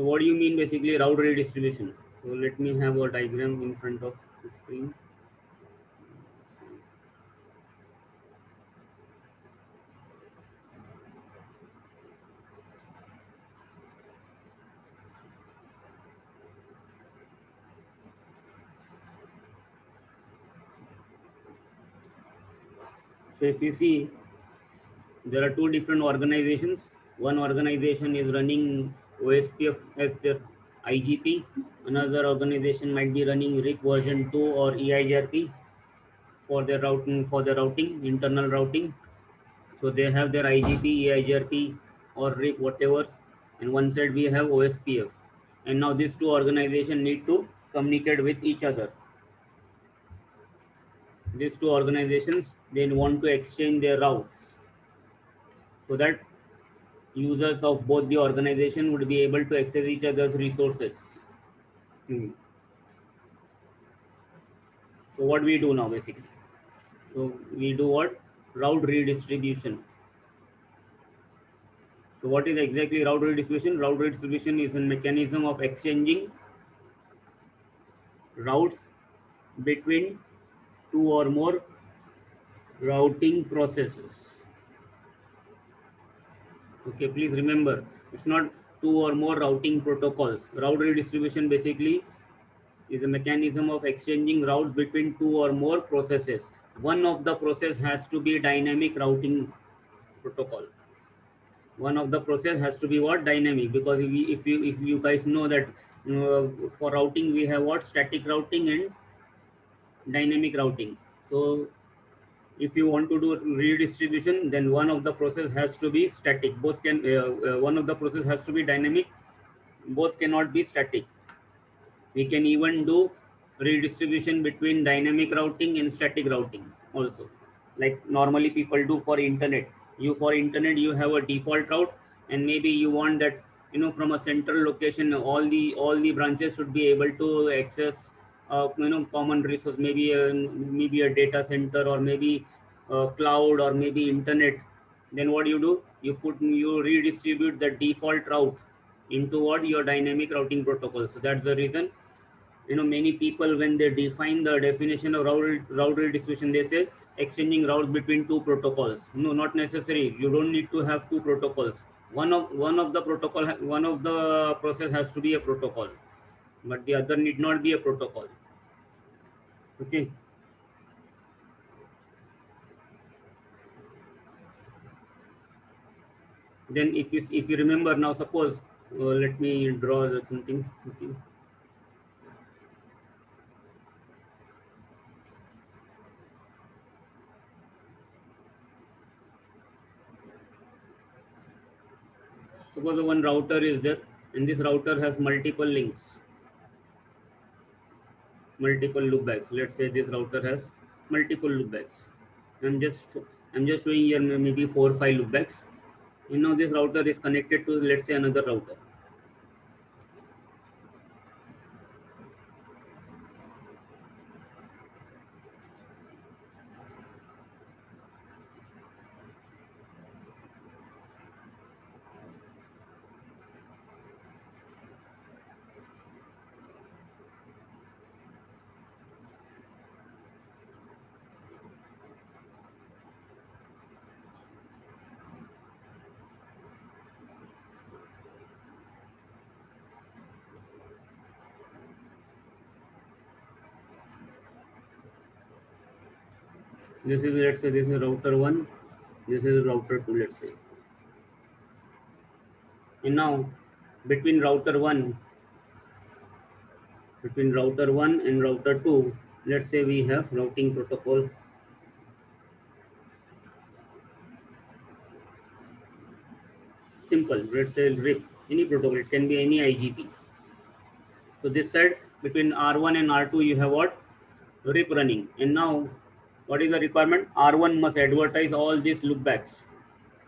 So what do you mean basically route redistribution? So let me have a diagram in front of the screen. So if you see, there are two different organizations. One organization is running OSPF as their IGP. Another organization might be running RIP version 2 or EIGRP for their routing, internal routing. So they have their IGP, EIGRP, or RIP, whatever. And one side we have OSPF. And now these two organizations need to communicate with each other. These two organizations then want to exchange their routes so that users of both the organization would be able to access each other's resources. Hmm. So what we do now basically? So we do what? Route redistribution. So what is exactly route redistribution? Route redistribution is a mechanism of exchanging routes between two or more routing processes. Okay, please remember, it's not two or more routing protocols. Route redistribution basically is a mechanism of exchanging routes between two or more processes. One of the process has to be dynamic routing protocol. One of the process has to be what? Dynamic, because if you guys know that for routing we have what? Static routing and dynamic routing. So if you want to do redistribution, then one of the process has to be static. Both can one of the process has to be dynamic. Both cannot be static. We can even do redistribution between dynamic routing and static routing also, like normally people do for internet. You have a default route, and maybe you want that from a central location all the branches should be able to access common resource, maybe a data center, or maybe cloud, or maybe internet. Then what you redistribute the default route into what? Your dynamic routing protocol. So that's the reason many people, when they define the definition of route redistribution, they say exchanging routes between two protocols. No, not necessary. You don't need to have two protocols. One of the process has to be a protocol, but the other need not be a protocol. Okay. Then if you remember now, suppose let me draw something. Okay. Suppose one router is there, and this router has multiple links, multiple loopbacks. Let's say this router has multiple loopbacks. I'm just I'm just showing here maybe 4 or 5 loopbacks. This router is connected to, let's say, another router. This is, let's say, this is router 1, this is router 2, let's say. And now between router 1 and router 2, let's say we have routing protocol. Simple, let's say RIP, any protocol, it can be any IGP. So this side between R1 and R2 you have what? RIP running. And now what is the requirement? R1 must advertise all these loopbacks.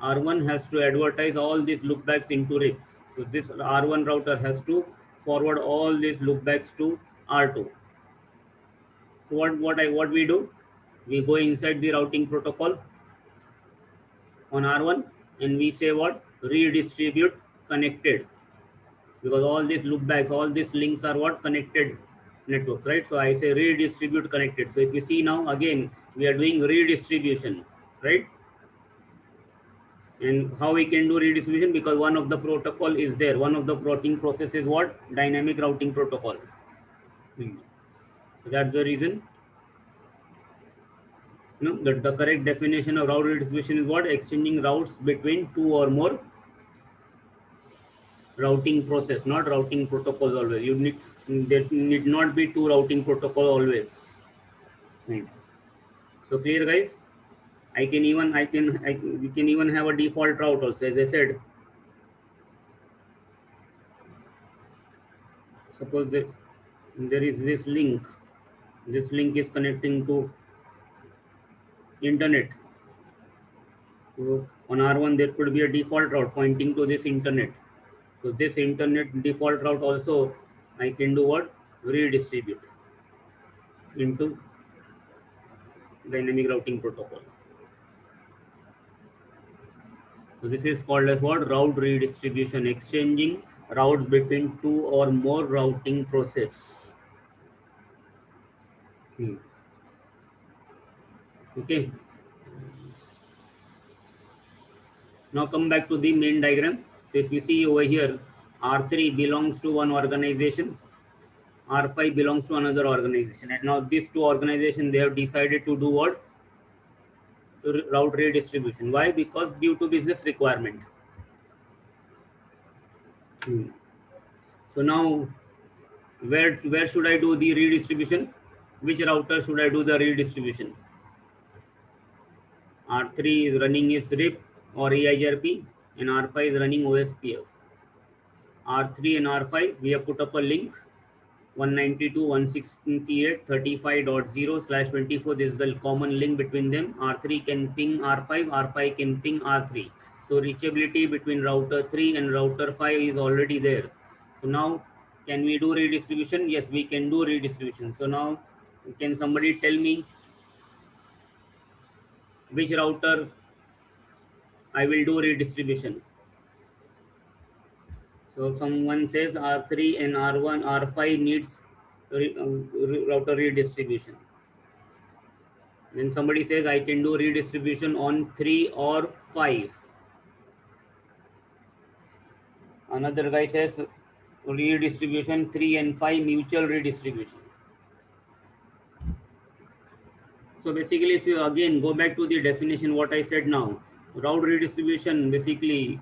R1 has to advertise all these loopbacks into RIP. So this R1 router has to forward all these loopbacks to R2. So what we do? We go inside the routing protocol on R1, and we say what? Redistribute connected. because all these loopbacks, all these links are what? Connected networks, right? So I say redistribute connected. So if you see now, again, we are doing redistribution, right? And how we can do redistribution? Because one of the protocol is there. One of the routing process is what? Dynamic routing protocol. So that's the reason. The correct definition of route redistribution is what? Exchanging routes between two or more routing process, not routing protocols always. There need not be two routing protocol always. Right. So clear, guys? We can even have a default route also. As I said, suppose that there is this link. This link is connecting to internet. So on R1 there could be a default route pointing to this internet. So this internet default route also I can do what? Redistribute into dynamic routing protocol. So this is called as what? Route redistribution, exchanging routes between two or more routing process. Okay. Now come back to the main diagram. So if you see over here, R3 belongs to one organization, R5 belongs to another organization. And now these two organizations, they have decided to do what? Route redistribution. Why? Because due to business requirement. So now where should I do the redistribution? Which router should I do the redistribution? R3 is running its RIP or EIGRP and R5 is running OSPF. R3 and R5, we have put up a link 192.168.35.0/24. This is the common link between them. R3 can ping R5, R5 can ping R3. So reachability between router 3 and router 5 is already there. So now can we do redistribution? Yes, we can do redistribution. So now can somebody tell me which router I will do redistribution? So someone says R3 and R1, R5 needs router redistribution. Then somebody says I can do redistribution on 3 or 5. Another guy says redistribution 3 and 5, mutual redistribution. So basically, if you again go back to the definition, what I said now, route redistribution basically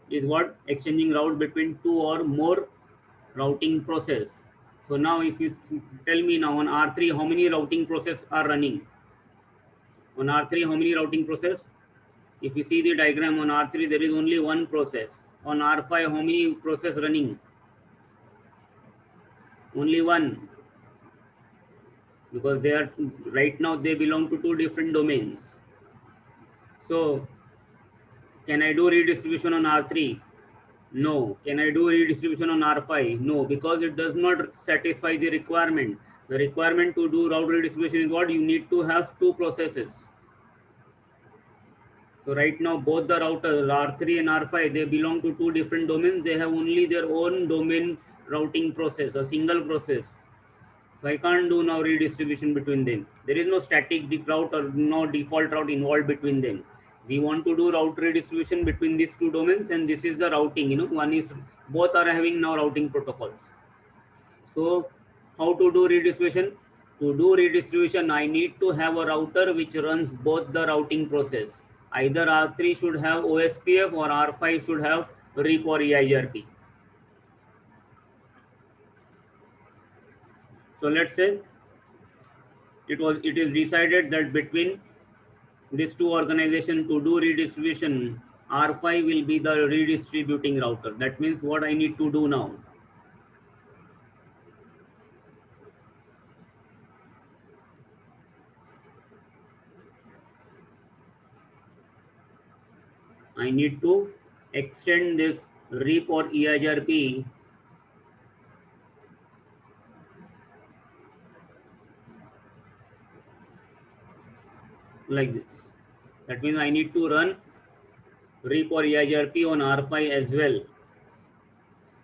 is what? Exchanging route between two or more routing process. So now if you tell me now on R3, how many routing process are running? On R3, how many routing process? If you see the diagram on R3, there is only one process. On R5, how many process running? Only one. Because they are right now they belong to two different domains. So can I do redistribution on R3? No. Can I do redistribution on R5? No, because it does not satisfy the requirement. The requirement to do route redistribution is what? You need to have two processes. So right now both the routers R3 and R5, they belong to two different domains. They have only their own domain routing process, a single process. So I can't do now redistribution between them. There is no static route or no default route involved between them. We want to do route redistribution between these two domains, and this is the routing. One is both are having now routing protocols. So how to do redistribution? To do redistribution, I need to have a router which runs both the routing process. Either R3 should have OSPF or R5 should have RIP or EIGRP. So let's say it is decided that between these two organizations to do redistribution, R5 will be the redistributing router. That means what I need to do now? I need to extend this RIP or EIGRP like this. That means I need to run RIP or EIGRP on R5 as well.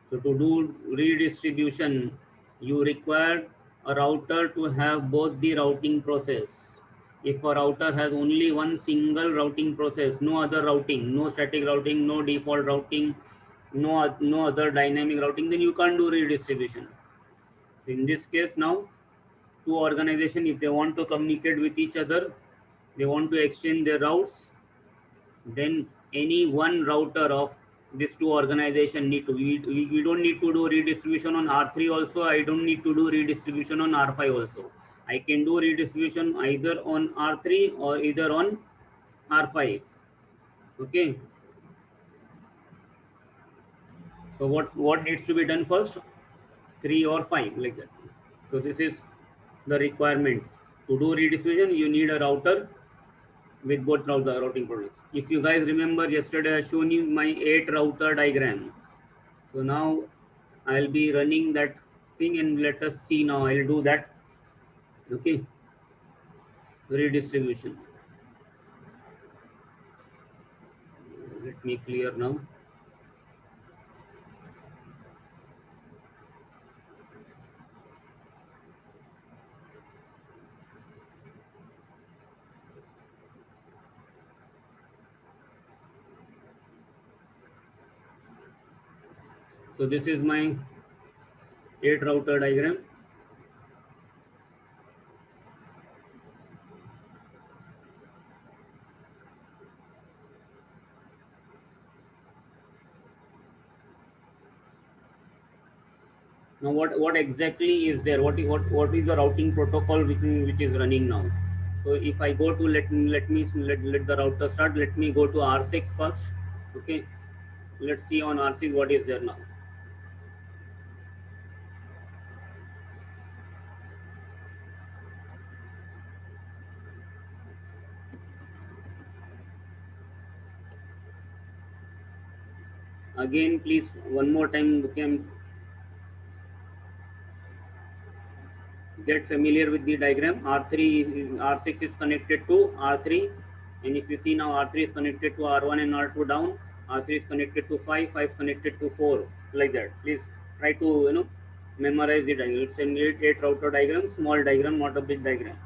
So to do redistribution, you require a router to have both the routing process. If a router has only one single routing process, no other routing, no static routing, no default routing, no other dynamic routing, then you can't do redistribution. So in this case now, two organizations, if they want to communicate with each other, they want to exchange their routes, then any one router of these two organization need to, we don't need to do redistribution on R3 also. I don't need to do redistribution on R5 also. I can do redistribution either on R3 or either on R5. Okay. So what needs to be done first? 3 or 5, like that. So this is the requirement. To do redistribution, you need a router with both routing protocols. If you guys remember, yesterday I shown you my 8 router diagram. So now I'll be running that thing and let us see now. I'll do that. Okay. Redistribution. Let me clear now. So this is my 8 router diagram. Now what exactly is there? What is the routing protocol which is running now? So if I go to let the router start. Let me go to R6 first. Okay. Let's see on R6 what is there now. Again, please one more time, okay, get familiar with the diagram. R6 is connected to R3, and if you see now, R3 is connected to R1 and R2 down. R3 is connected to 5, 5 connected to 4, like that. Please try to memorize the diagram. It's an 8 router diagram, small diagram, not a big diagram.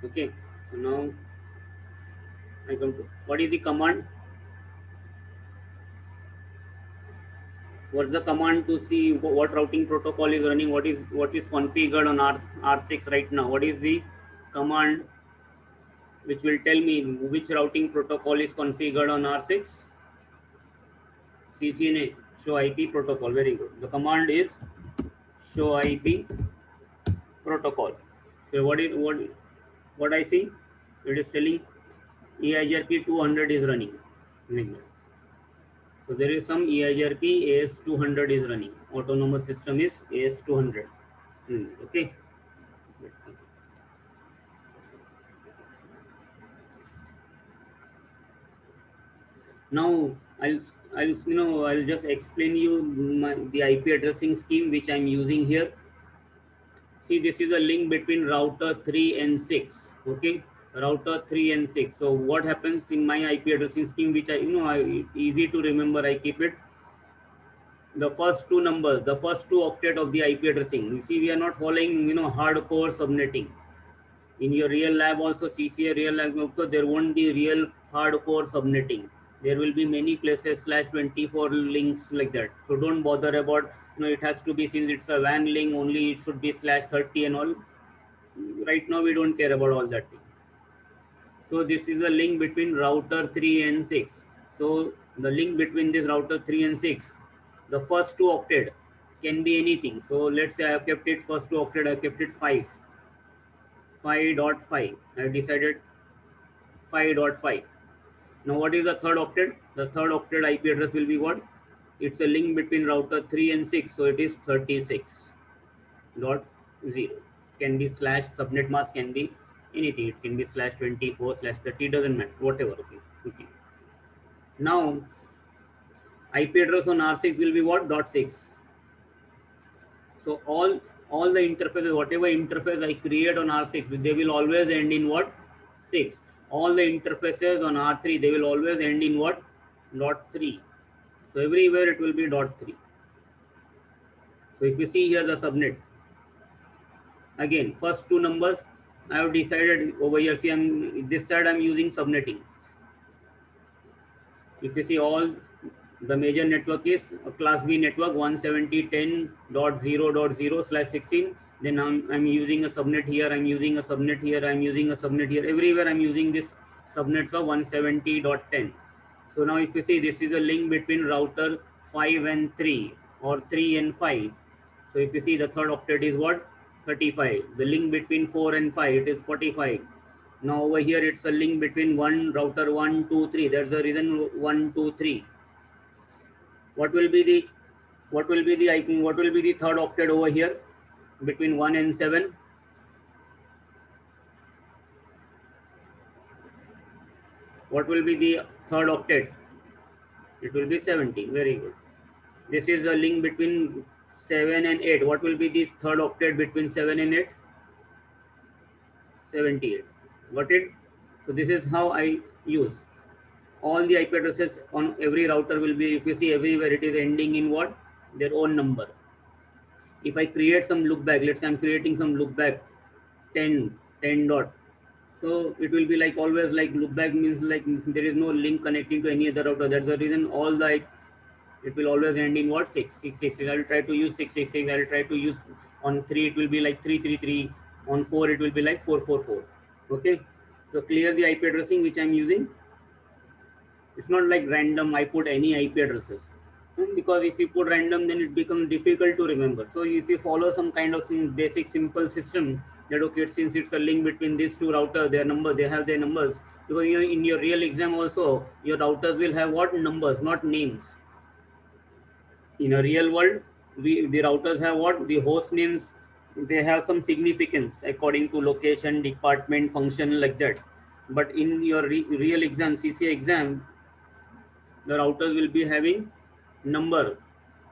Okay, so now I come to what is the command? What's the command to see what routing protocol is running? What is configured on R6 right now? What is the command which will tell me which routing protocol is configured on R6? CCNA, show IP protocol. Very good. The command is show IP protocol. So what I see? It is telling EIGRP 200 is running. So there is some EIGRP AS200 is running. Autonomous system is AS200. Okay. Now I'll just explain you the IP addressing scheme which I'm using here. See, this is a link between router 3 and 6. Okay, router 3 and 6. So what happens in my IP addressing scheme, which easy to remember, I keep it. The first two numbers, the first two octet of the IP addressing. You see, we are not following hardcore subnetting. In your real lab also, CCA real lab also, there won't be real hardcore subnetting. There will be many places /24 links like that. So don't bother about, it has to be, since it's a WAN link only, it should be /30 and all. Right now, we don't care about all that thing. So this is a link between router 3 and 6. So the link between this router 3 and 6, the first two octet can be anything. So let's say I have kept it first two octet, I have kept it 5. 5.5. I have decided 5.5. Now what is the third octet? The third octet IP address will be what? It's a link between router 3 and 6. So it is 36.0. Can be slash subnet mask, can be anything. It can be /24, /30, doesn't matter. Whatever. Okay. Now IP address on R6 will be what? .6. So all all the interfaces, whatever interface I create on R6, they will always end in what? 6. All the interfaces on R3, they will always end in what? Dot 3. So everywhere it will be dot 3. So if you see here the subnet, again, first two numbers, I have decided over here, see, this side I'm using subnetting. If you see all the major network is a class B network 170.10.0.0/16. Then I'm using a subnet here, I'm using a subnet here, I'm using a subnet here. Everywhere I'm using this subnets of 170.10. So now if you see, this is a link between router 5 and 3 or 3 and 5. So if you see, the third octet is what? 35. The link between 4 and 5, it is 45. Now over here it's a link between router 1, 2, 3. That's the reason 1, 2, 3. What will be the third octet over here between 1 and 7? What will be the third octet? It will be 70. Very good. This is a link between 7 and 8. What will be the third octet between 7 and 8? 78. Got it? So this is how I use. All the IP addresses on every router will be, if you see everywhere, it is ending in what? Their own number. If I create some loopback, let's say I'm creating some loopback 10 dot. So it will be like always like loopback means like there is no link connecting to any other router. That's the reason all the it will always end in what? 666. I will try to use 666. I will try to use on 3 it will be like 333. On 4 it will be like 444. Okay. So clear the IP addressing which I'm using. It's not like random I put any IP addresses, because if you put random then it becomes difficult to remember. So if you follow some kind of basic simple system, that okay, since it's a link between these two routers, their number, they have their numbers, because in your real exam also your routers will have what? Numbers, not names. In a real world, the routers have what? The host names, they have some significance according to location, department, function, like that. But in your real exam, CCA exam, the routers will be having number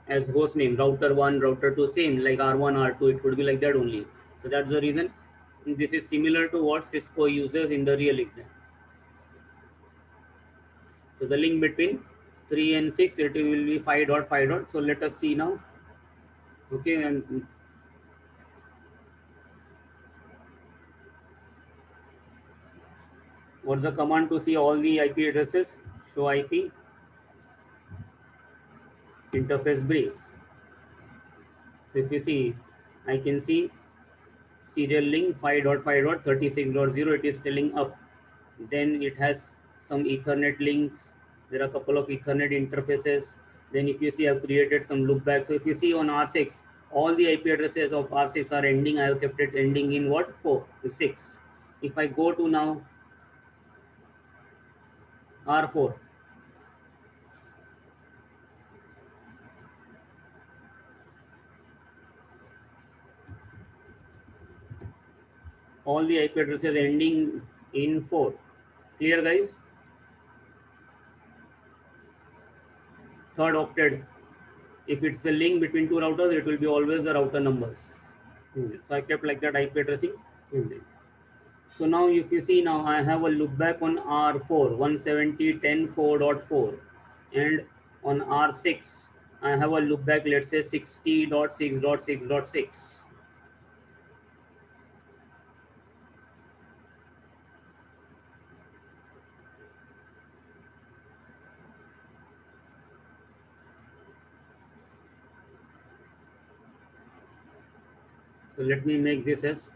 as host name, router 1, router 2, same like R1, R2, it could be like that only. So that's the reason this is similar to what Cisco uses in the real exam. So the link between 3 and 6, it will be 5.5. So let us see now. Okay, and what's the command to see all the IP addresses? Show IP interface brief. So if you see, I can see serial link 5.5.36.0, it is telling up. Then it has some Ethernet links. There are a couple of Ethernet interfaces. Then if you see, I've created some loopback. So if you see on R6, all the IP addresses of R6 are ending. I have kept it ending in what? 4 to 6. If I go to now R4, all the IP addresses ending in 4. Clear, guys? Third octet, if it's a link between two routers, it will be always the router numbers. So I kept like that IP addressing. So now if you see, now I have a loopback on R4 170.10.4.4, and on R6 I have a loopback, let's say 60.6.6.6. So let me make this as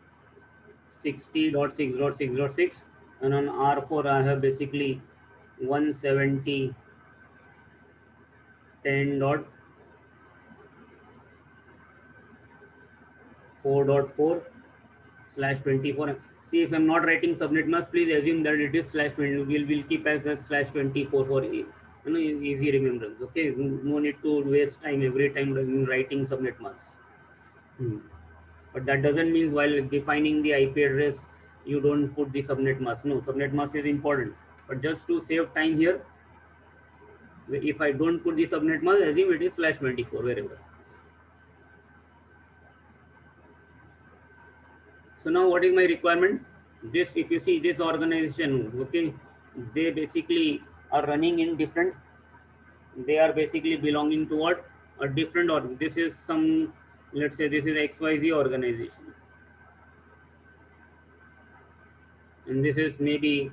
60.6.6.6, and on R4 I have basically 170.10.4.4/24. See, if I'm not writing subnet mask, please assume that it is /20. We'll keep as /24 for easy remembrance. Okay, no need to waste time every time writing subnet mask. But that doesn't mean while defining the IP address you don't put the subnet mask. No, subnet mask is important. But just to save time here, if I don't put the subnet mask, assume it is /24 wherever. So now what is my requirement? This, if you see this organization, okay, they basically are running in different, they are basically belonging to what? A different, or this is some, let's say this is XYZ organization. And this is maybe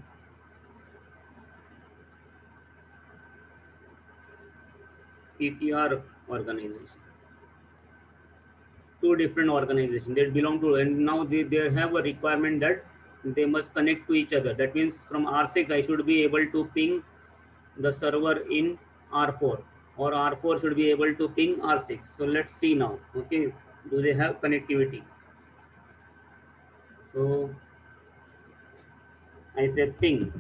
PTR organization. Two different organizations they belong to, and now they have a requirement that they must connect to each other. That means from R6 I should be able to ping the server in R4, or R4 should be able to ping R6. So let's see now. Okay, do they have connectivity? So I say ping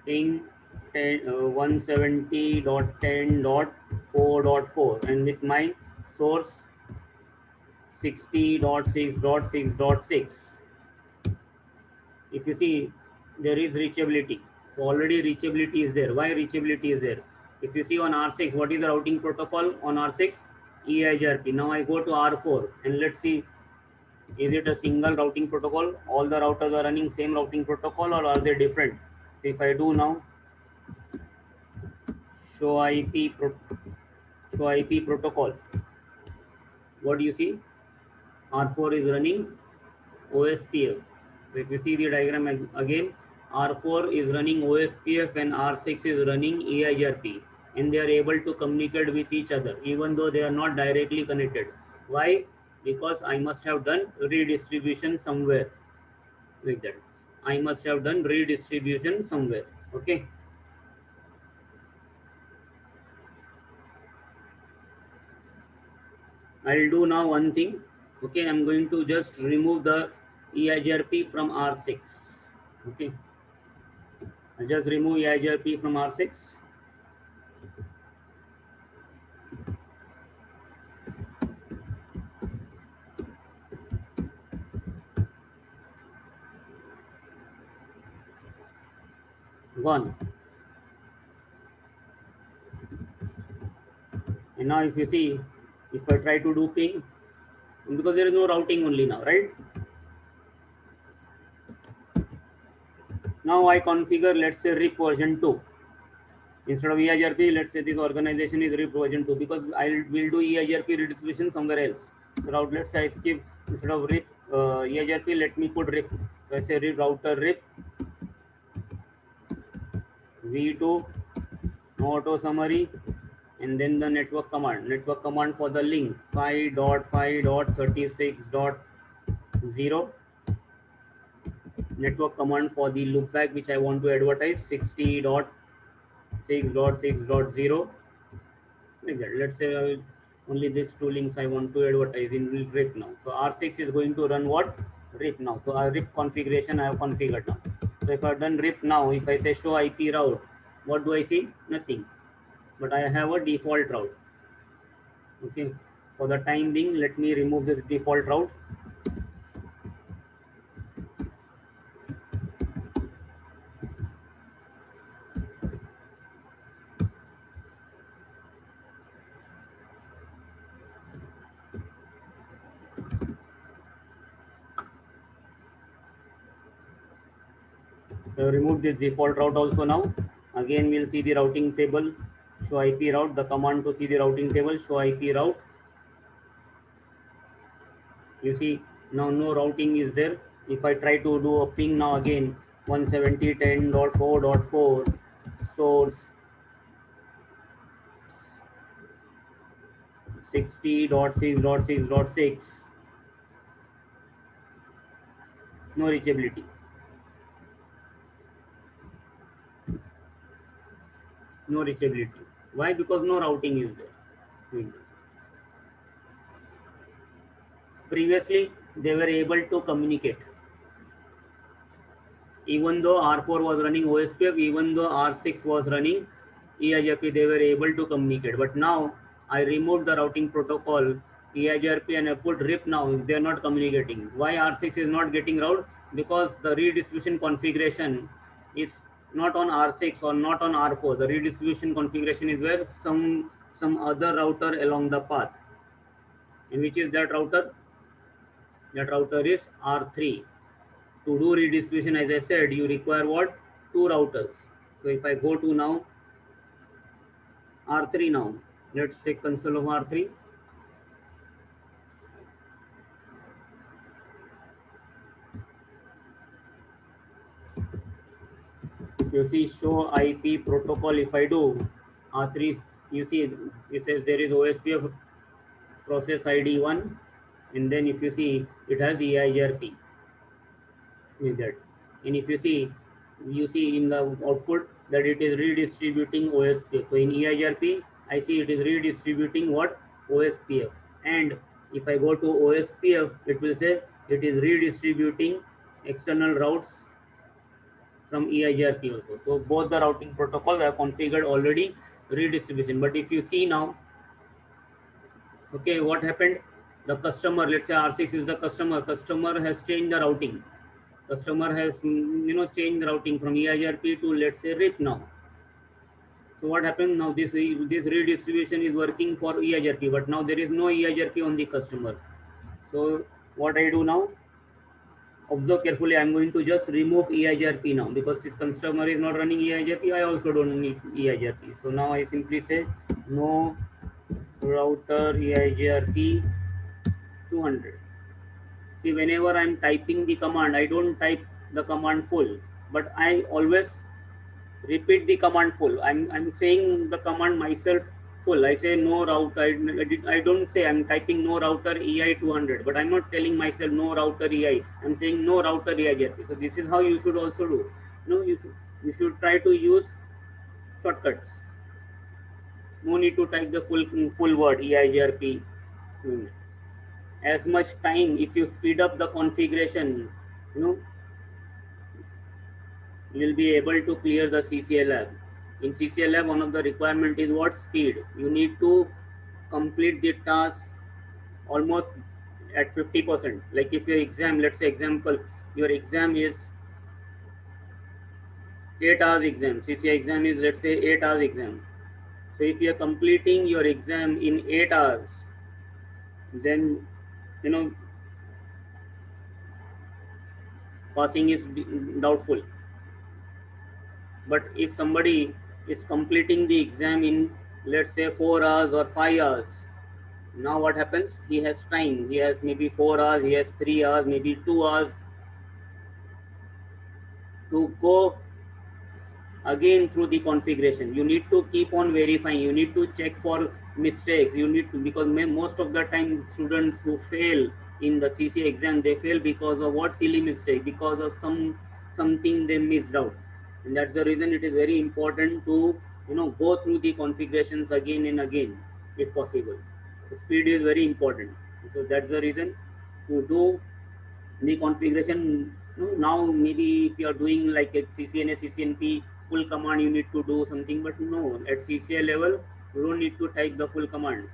170.10.4.4, and with my source 60.6.6.6. If you see, there is reachability. So already reachability is there. Why reachability is there? If you see on R6, what is the routing protocol on R6? EIGRP. Now I go to R4 and let's see, is it a single routing protocol? All the routers are running same routing protocol, or are they different? So if I do now show IP protocol, what do you see? R4 is running OSPF. So if you see the diagram again, R4 is running OSPF and R6 is running EIGRP, and they are able to communicate with each other even though they are not directly connected. Why? Because I must have done redistribution somewhere, like that. I must have done redistribution somewhere. Okay. I'll do now one thing. Okay, I'm going to just remove the EIGRP from R6. Okay. I'll just remove EIGRP from R6. Gone. And now if you see, if I try to do ping, because there is no routing only now, right? Now I configure, let's say RIP version 2. Instead of EIGRP, let's say this organization is RIP version 2, because I will do EIGRP redistribution somewhere else. So now let's say I skip, instead of RIP EIGRP, let me put RIP. So I say RIP router RIP v2 auto summary, and then the network command for the link 5.5.36.0, network command for the loopback which I want to advertise 60.6.6.0, like that. Let's say only these two links I want to advertise in RIP now. So R6 is going to run what? RIP now. So our RIP configuration I have configured now. So if I've done RIP now, if I say show IP route, what do I see? Nothing. But I have a default route. Okay. For the time being, let me remove this default route. So remove this default route also now. Again, we'll see the routing table, show IP route, the command to see the routing table, show IP route. You see, now no routing is there. If I try to do a ping now again, 170.10.4.4 source 60.6.6.6, no reachability. No reachability. Why? Because no routing is there. Previously, they were able to communicate. Even though R4 was running OSPF, even though R6 was running EIGRP, they were able to communicate. But now I removed the routing protocol EIGRP and I put RIP now. They are not communicating. Why R6 is not getting route? Because the redistribution configuration is not on R6 or not on R4. The redistribution configuration is where some other router along the path. And which is that router? That router is R3. To do redistribution, as I said, you require what? Two routers. So if I go to now R3 now, let's take console of R3. You see show IP protocol. If I do R3, you see it says there is OSPF process ID 1, and then if you see it has EIGRP with that. And if you see in the output that it is redistributing OSPF. So in EIGRP, I see it is redistributing what? OSPF. And if I go to OSPF, it will say it is redistributing external routes from EIGRP also. So both the routing protocols are configured already redistribution. But if you see now, okay, what happened? The customer, let's say R6 is the customer has changed the routing. Customer has changed the routing from EIGRP to, let's say, RIP now. So what happens now? This redistribution is working for EIGRP, but now there is no EIGRP on the customer. So what I do now? Observe carefully. I'm going to just remove EIGRP now because this customer is not running EIGRP. I also don't need EIGRP. So now I simply say no router EIGRP 200. See, whenever I'm typing the command, I don't type the command full, but I always repeat the command full. I'm saying the command myself full. I say no router. I don't say I'm typing no router EI 200, but I'm not telling myself no router EI. I'm saying no router EIGRP. So this is how you should also do. You should try to use shortcuts. No need to type the full word EIGRP. As much time, if you speed up the configuration, you know you'll be able to clear the CCLab. In CCLab, one of the requirement is what? Speed. You need to complete the task almost at 50%. Like if your exam, let's say example, your exam is 8 hours exam. CCI exam is, let's say, 8 hours exam. So if you're completing your exam in 8 hours, then passing is doubtful. But if somebody is completing the exam in, let's say, 4 hours or 5 hours, now what happens? He has time. He has maybe 4 hours, he has 3 hours, maybe 2 hours to go again through the configuration. You need to keep on verifying. You need to check for mistakes. You need to, because most of the time students who fail in the CC exam, they fail because of what? Silly mistake, because of something they missed out. And that's the reason it is very important to go through the configurations again and again if possible. So speed is very important. So that's the reason to do the configuration. Now maybe if you are doing like a CCNA, CCNP full command, you need to do something, but no, at CCI level you don't need to type the full command,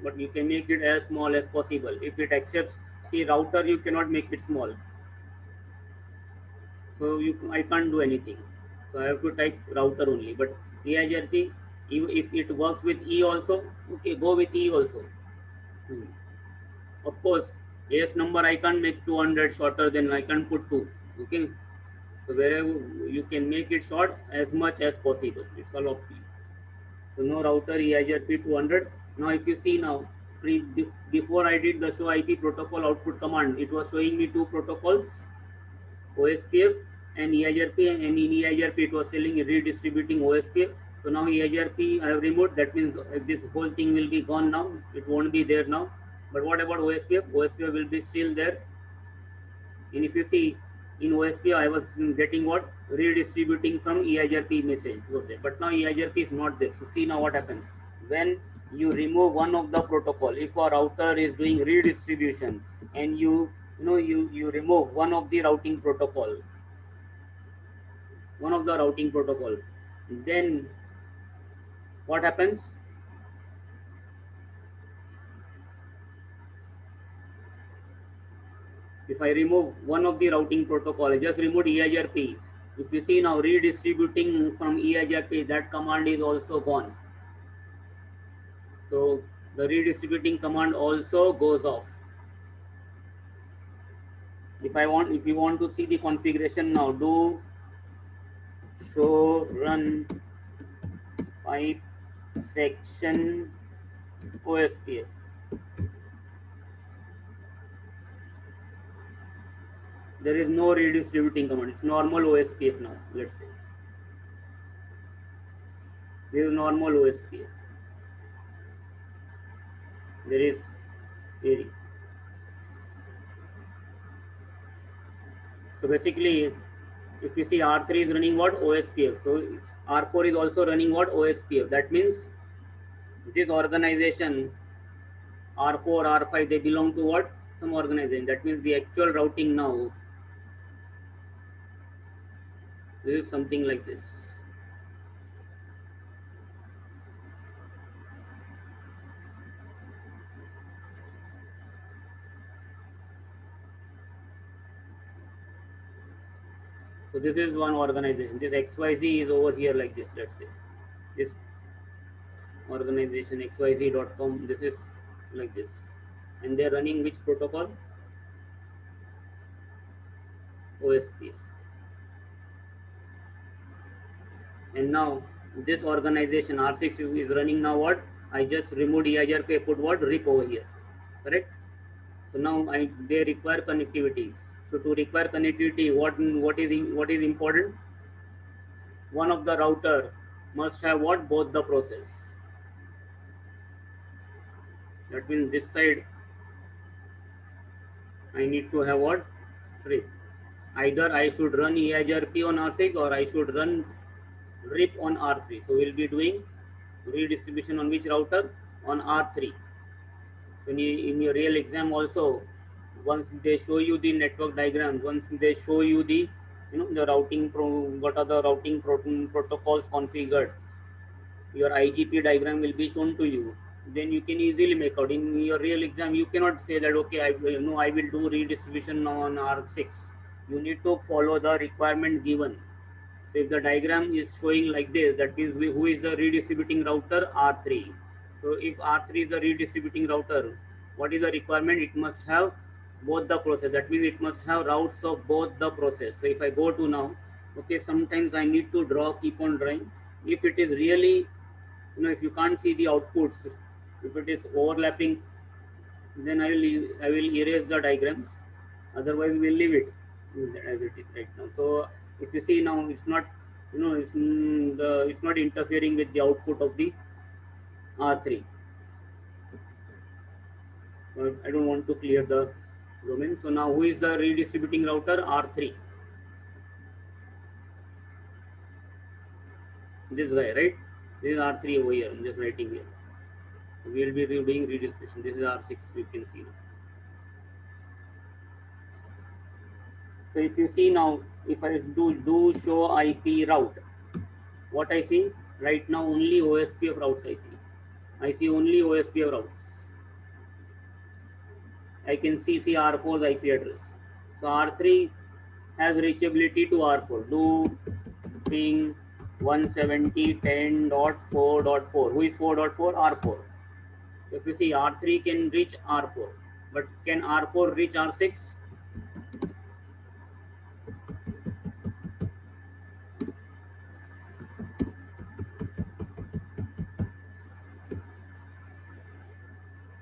but you can make it as small as possible. If it accepts, see, router you cannot make it small, so I can't do anything, so I have to type router only. But EIGRP, if it works with E also, okay, go with E also. Of course, AS number I can't make 200 shorter than I can put 2. Okay, so wherever you can make it short as much as possible, it's all up to you. So no router EIGRP 200. Now if you see now, before I did the show IP protocol output command, it was showing me two protocols, OSPF and EIGRP, and in EIGRP it was telling redistributing OSPF. So now EIGRP I have removed. That means this whole thing will be gone now. It won't be there now. But what about OSPF? OSPF will be still there. And if you see in OSPF, I was getting what? Redistributing from EIGRP message was there. But now EIGRP is not there. So see now what happens. When you remove one of the protocol, if a router is doing redistribution and you remove one of the routing protocol, then what happens? If I remove one of the routing protocol, I just removed EIGRP. If you see now redistributing from EIGRP, that command is also gone. So the redistributing command also goes off. if you want to see the configuration now, do show run pipe section OSPF. There is no redistributing command. It's normal OSPF now. Let's say this is normal OSPF. There is Aries. So basically, if you see R3 is running what? OSPF. So R4 is also running what? OSPF. That means this organization R4, R5, they belong to what? Some organization. That means the actual routing now, this is something like this. So this is one organization. This XYZ is over here like this, let's say. This organization xyz.com, this is like this. And they're running which protocol? OSPF. And now this organization R6 is running now what? I just removed EIGRP, put what? RIP over here. Correct? So now they require connectivity. So to require connectivity, what is important? One of the router must have what? Both the process. That means this side I need to have what? RIP. Either I should run EIGRP on R6 or I should run RIP on R3. So we'll be doing redistribution on which router? On R3. When in your real exam also, once they show you the network diagram, once they show you the the routing what are the routing protocols configured, your IGP diagram will be shown to you. Then you can easily make out. In your real exam, you cannot say that okay, I will do redistribution on R6. You need to follow the requirement given. So if the diagram is showing like this, that means who is the redistributing router? R3. So if R3 is the redistributing router, what is the requirement? It must have both the process. That means it must have routes of both the process. So if I go to now, okay, sometimes I need to keep on drawing. If it is really, if you can't see the outputs, if it is overlapping, then I will erase the diagrams. Otherwise, we'll leave it as it is right now. So if you see now, it's not, it's not interfering with the output of the R3. So I don't want to clear the domain. So now who is the redistributing router? R3. This guy, right? This is R3 over here. I'm just writing here. So we will be doing redistribution. This is R6. You can see now. So if you see now, if I do show IP route, what I see right now, only OSPF routes I see. I see only OSPF routes. I can see R4's IP address. So R3 has reachability to R4. Do ping 170.10.4.4. Who is 4.4? R4. If you see R3 can reach R4, but can R4 reach R6?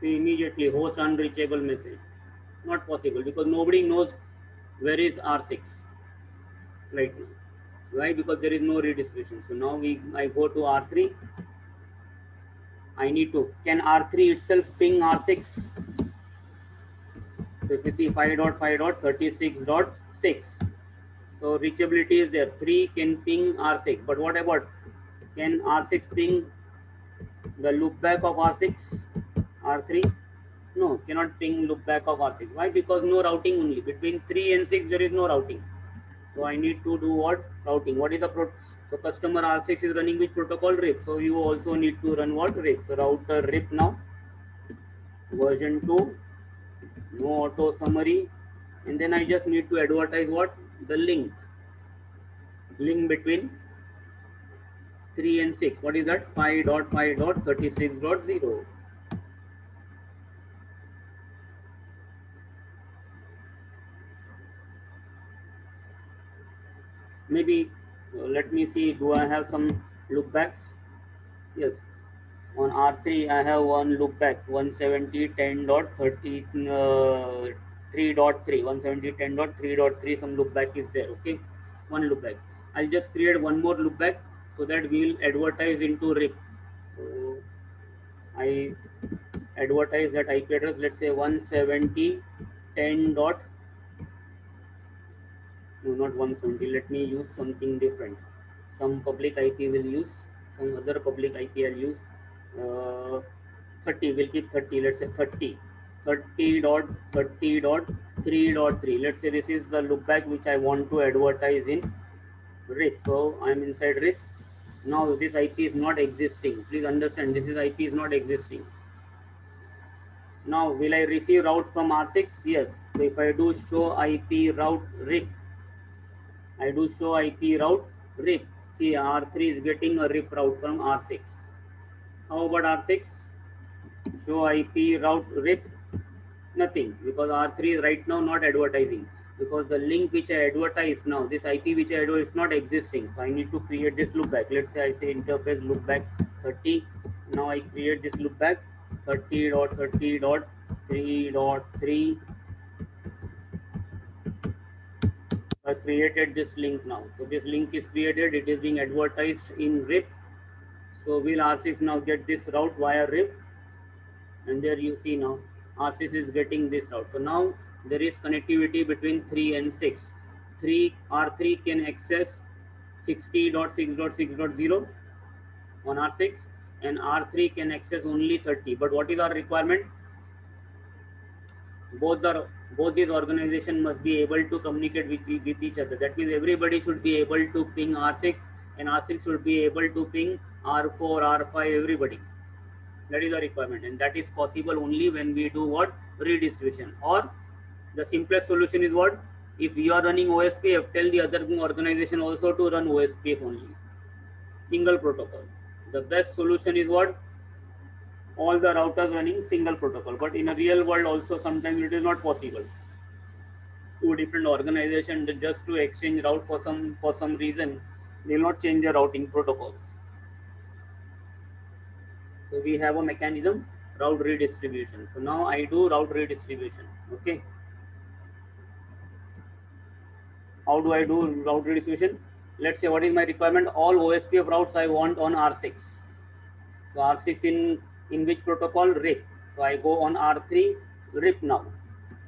Immediately host unreachable message. Not possible because nobody knows where is R6 right now. Why? Because there is no redistribution. So now I go to R3. I need to, can R3 itself ping R6? So if you see 5.5.36.6. So reachability is there. 3 can ping R6. But what about, can R6 ping the loopback of R6? R3? No, cannot ping loopback of R6. Why? Because no routing only. Between 3 and 6 there is no routing. So I need to do what? Routing. What is the so customer R6 is running which protocol? RIP. So you also need to run what? RIP. So router RIP now. Version 2. No auto summary. And then I just need to advertise what? The link. Link between 3 and 6. What is that? 5.5.36.0. Maybe let me see, do I have some loopbacks? Yes, on R3 I have one loopback 170.10.30 3.3 170.10.3.3 some loopback is there. Okay, one loopback. I'll just create one more loopback so that we will advertise into RIP. So I advertise that IP address, let's say 170.10 dot, no, not 170, let me use something different. Some public IP will use, some other public IP I'll use. 30, we'll keep 30, let's say 30.30.3.3. Let's say this is the loopback which I want to advertise in RIP. So I'm inside RIP. Now this IP is not existing. Please understand, this is IP is not existing. Now, will I receive route from R6? Yes. So if I do show IP route RIP, I do show IP route RIP. See, R3 is getting a RIP route from R6. How about R6? Show IP route RIP, nothing, because R3 is right now not advertising, because the link which I advertise now, this IP which I advertise is not existing. So I need to create this loopback. Let's say I say interface loopback 30. Now I create this loopback 30.30.3.3. I created this link now. So this link is created, it is being advertised in RIP. So will R6 now get this route via RIP? And there you see now R6 is getting this route. So now there is connectivity between 3 and 6. R3 can access 60.6.6.0 on R6, and R3 can access only 30. But what is our requirement? Both these organizations must be able to communicate with each other. That means everybody should be able to ping R6, and R6 should be able to ping R4, R5, everybody. That is the requirement, and that is possible only when we do what? Redistribution. Or the simplest solution is what? If you are running OSPF, tell the other organization also to run OSPF only. Single protocol. The best solution is what? All the routers running single protocol. But in a real world also sometimes it is not possible. Two different organizations just to exchange route for some reason, they will not change their routing protocols. So we have a mechanism, route redistribution. So now I do route redistribution. Okay. How do I do route redistribution? Let's say what is my requirement? All OSPF routes I want on R6. So R6 in which protocol? RIP. So I go on R3 RIP now.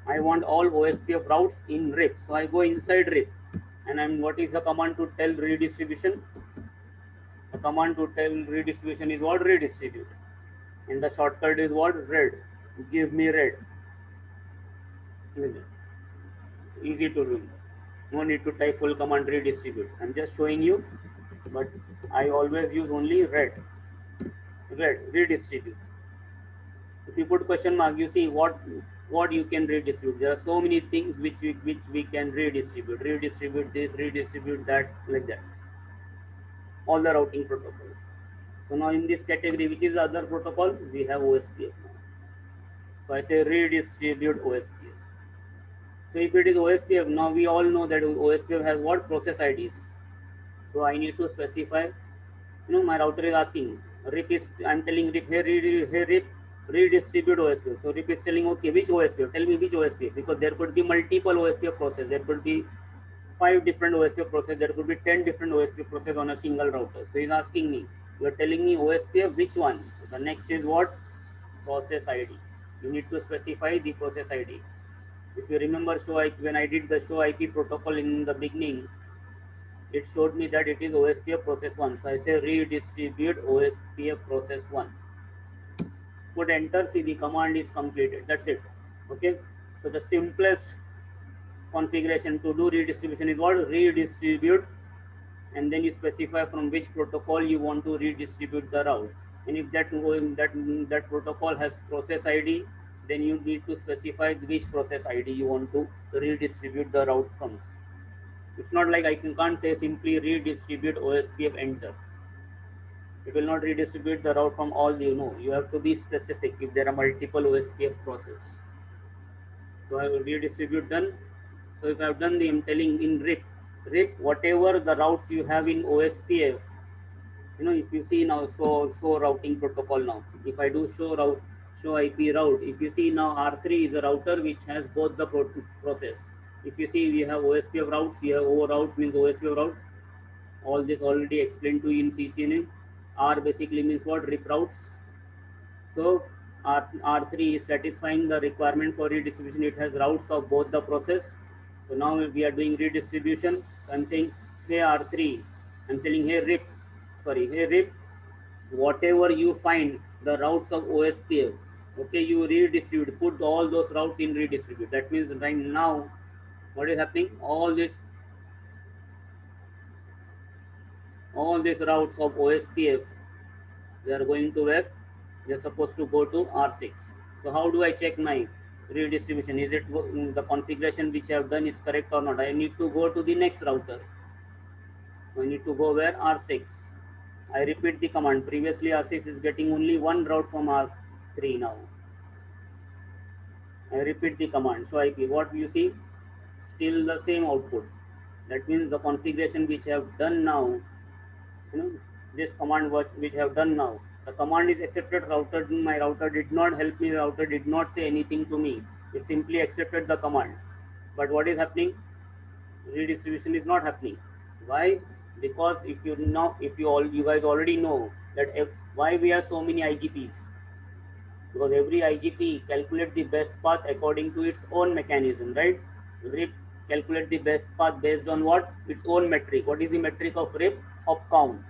I want all OSPF routes in RIP. So I go inside RIP. And what is the command to tell redistribution? The command to tell redistribution is what? Redistribute. And the shortcut is what? Red. Give me red. Easy to do. No need to type full command redistribute. I'm just showing you, but I always use only red. Red, redistribute. If you put question mark, you see what you can redistribute. There are so many things which we can redistribute. Redistribute this, redistribute that, like that. All the routing protocols. So now in this category, which is the other protocol? We have OSPF now. So I say redistribute OSPF. So if it is OSPF, now we all know that OSPF has what? Process IDs. So I need to specify, my router is asking, RIP is, I'm telling RIP, hey RIP, redistribute OSPF. So RIP is telling, okay, which OSPF? Tell me which OSPF, because there could be multiple OSPF process. There could be 5 different OSPF process. There could be 10 different OSPF process on a single router. So he's asking me, you're telling me OSPF, which one? So the next is what? Process ID. You need to specify the process ID. If you remember, when I did the show IP protocol in the beginning, it showed me that it is OSPF process 1. So I say redistribute OSPF process 1. Put enter, see the command is completed. That's it. Okay. So the simplest configuration to do redistribution is what? Redistribute, and then you specify from which protocol you want to redistribute the route. And if that protocol has process ID, then you need to specify which process ID you want to redistribute the route from. It's not like I can't say simply redistribute OSPF enter. It will not redistribute the route from all, you have to be specific if there are multiple OSPF process. So I will redistribute done. So if I have done the, I'm telling in RIP, RIP, whatever the routes you have in OSPF, if you see now, show routing protocol now. If I do show IP route, if you see now R3 is a router which has both the process. If you see we have OSPF routes, you have O routes means OSPF routes. All this already explained to you in CCNA. R basically means what? RIP routes. So R3 is satisfying the requirement for redistribution. It has routes of both the process. So now we are doing redistribution. So I'm saying, hey R3, I'm telling hey RIP, hey RIP, whatever you find the routes of OSPF, okay, you redistribute, put all those routes in redistribute. That means right now, what is happening? All these routes of OSPF, they are going to where? They're supposed to go to R6. So how do I check my redistribution? Is it the configuration which I have done is correct or not? I need to go to the next router. I need to go where? R6. I repeat the command. Previously R6 is getting only one route from R3 now. I repeat the command. So IP, what you see? Still the same output. That means the configuration which I have done now, this command which I have done now, the command is accepted. My router did not help me. Router did not say anything to me. It simply accepted the command. But what is happening? Redistribution is not happening. Why? Because you guys already know that why we have so many IGPs, because every IGP calculate the best path according to its own mechanism, right? RIP calculate the best path based on what? Its own metric. What is the metric of RIP? Hop count.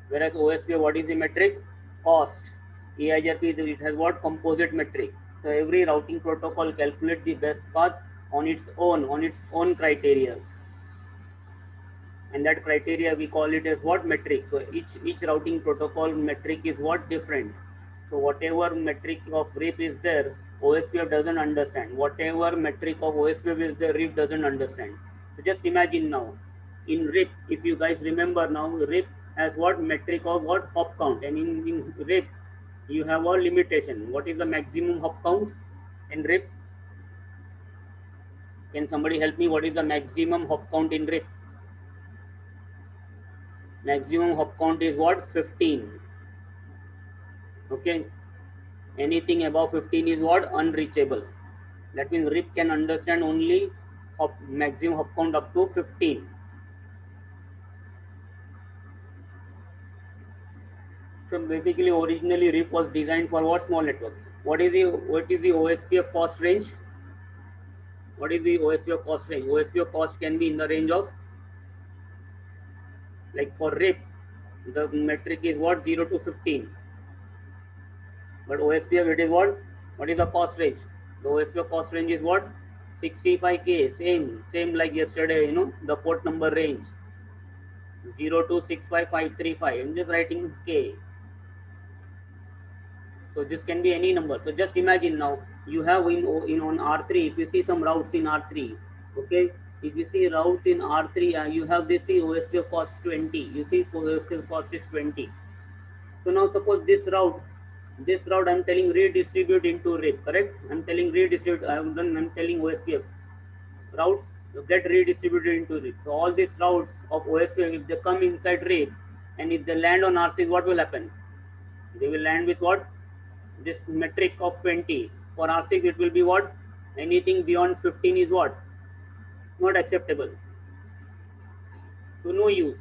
Whereas OSPF, what is the metric? Cost. EIGRP, it has what? Composite metric. So every routing protocol calculate the best path on its own criteria. And that criteria we call it as what? Metric. So each routing protocol metric is what? Different. So whatever metric of RIP is there, OSPF doesn't understand. Whatever metric of OSPF is there, RIP doesn't understand. So just imagine now, in RIP, if you guys remember now, RIP has what? Metric of what? Hop count. And in RIP, you have a limitation. What is the maximum hop count in RIP? Can somebody help me? What is the maximum hop count in RIP? Maximum hop count is what? 15. Okay. Anything above 15 is what? Unreachable. That means RIP can understand only maximum hop count up to 15. So basically, originally RIP was designed for what? Small network. What is the OSPF cost range? What is the OSPF cost range? OSPF cost can be in the range of, like for RIP, the metric is what? 0 to 15. But OSPF, it is what? What is the cost range? The OSPF cost range is what? 65K. Same like yesterday, the port number range. 0 to 65535. I'm just writing K. So this can be any number. So just imagine now, you have in on R3, if you see some routes in R3, okay, if you see routes in R3, you have this OSPF cost 20. You see OSPF cost is 20. So now suppose this route I'm telling redistribute into RIP, correct? I'm telling redistribute. I'm telling OSPF routes get redistributed into RIP. So all these routes of OSPF, if they come inside RIP and if they land on R6, what will happen? They will land with what? This metric of 20. For R6, it will be what? Anything beyond 15 is what? Not acceptable. So no use.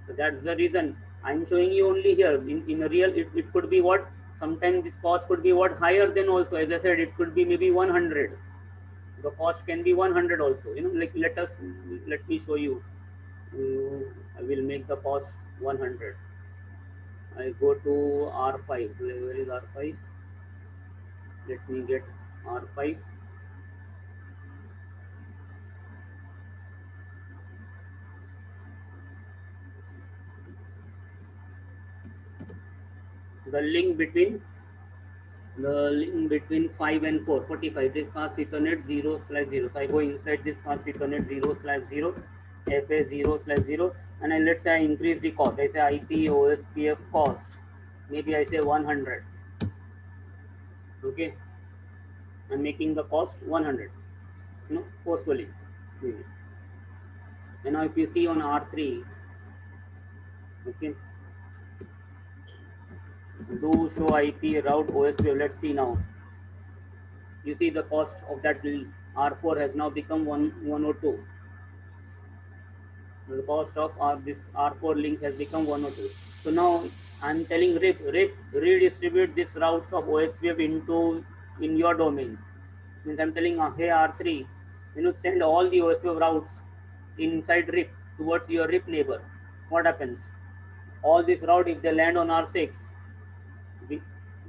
So that's the reason I'm showing you only here. In a real, it could be what? Sometimes this cost could be what? Higher than also. As I said, it could be maybe 100. The cost can be 100 also. Like let me show you. I will make the cost 100. I go to R5. Where is R5? Let me get R5. The link between 5 and 4, 45. This fast Ethernet 0/0. So I go inside this fast Ethernet 0/0, FA 0/0, and let's say I increase the cost. I say IP OSPF cost. Maybe I say 100. Okay, I'm making the cost 100. Forcefully. And now if you see on R3, okay, do show IP route OSPF. Let's see now. You see the cost of that R4 has now become 102. The cost of this R4 link has become 102. So now I'm telling RIP redistribute this routes of OSPF into in your domain. Means I'm telling hey R3, send all the OSPF routes inside RIP towards your RIP neighbor. What happens? All this route, if they land on R6,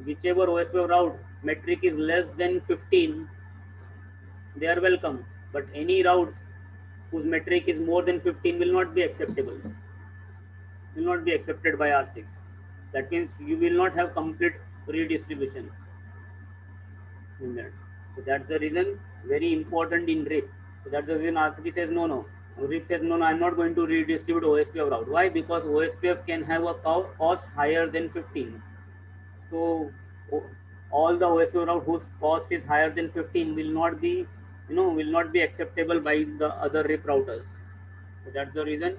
whichever OSPF route metric is less than 15, they are welcome. But any routes whose metric is more than 15 will not be acceptable. Will not be accepted by R6. That means you will not have complete redistribution in that. So that's the reason, very important in RIP. So that's the reason R3 says no. RIP says no, I'm not going to redistribute OSPF route. Why? Because OSPF can have a cost higher than 15. So all the OSPF route whose cost is higher than 15 will not be, will not be acceptable by the other RIP routers. So that's the reason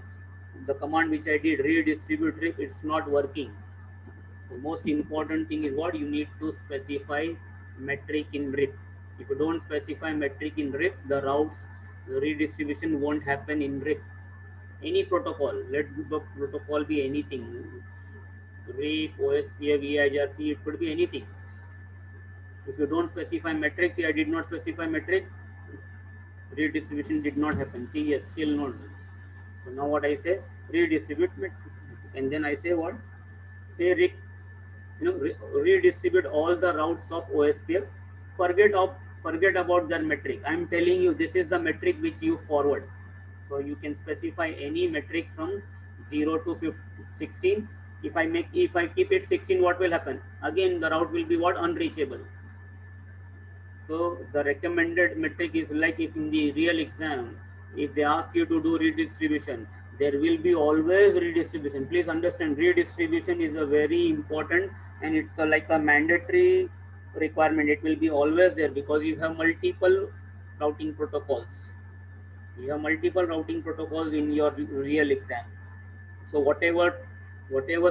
the command which I did, redistribute RIP, it's not working. The most important thing is what you need to specify metric in RIP. If you don't specify metric in RIP, the routes the redistribution won't happen in RIP. Any protocol, let the protocol be anything, RIP, OSPF, EIGRP, it could be anything. If you don't specify metrics, see I did not specify metric, redistribution did not happen. See yes, still not. So now what I say, redistribute metric, and then I say what? Hey RIP, redistribute all the routes of OSPF. Forget about their metric. I'm telling you, this is the metric which you forward. So you can specify any metric from 0 to 16. If I keep it 16, what will happen? Again, the route will be what? Unreachable. So the recommended metric is like if in the real exam, if they ask you to do redistribution, there will be always redistribution. Please understand, redistribution is a very important, and it's like a mandatory requirement. It will be always there because you have multiple routing protocols. You have multiple routing protocols in your real exam. So whatever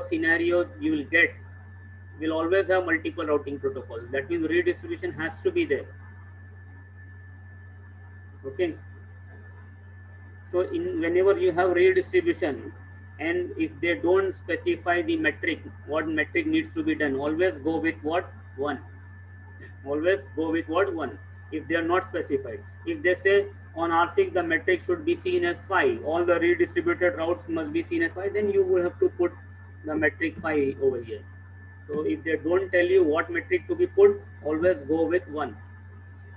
scenario you will get, will always have multiple routing protocols. That means redistribution has to be there. Okay. So whenever you have redistribution, and if they don't specify the metric, what metric needs to be done, always go with what? 1. Always go with what? 1. If they are not specified. If they say on R6 the metric should be seen as 5, all the redistributed routes must be seen as 5, then you will have to put the metric 5 over here. So if they don't tell you what metric to be put, always go with 1.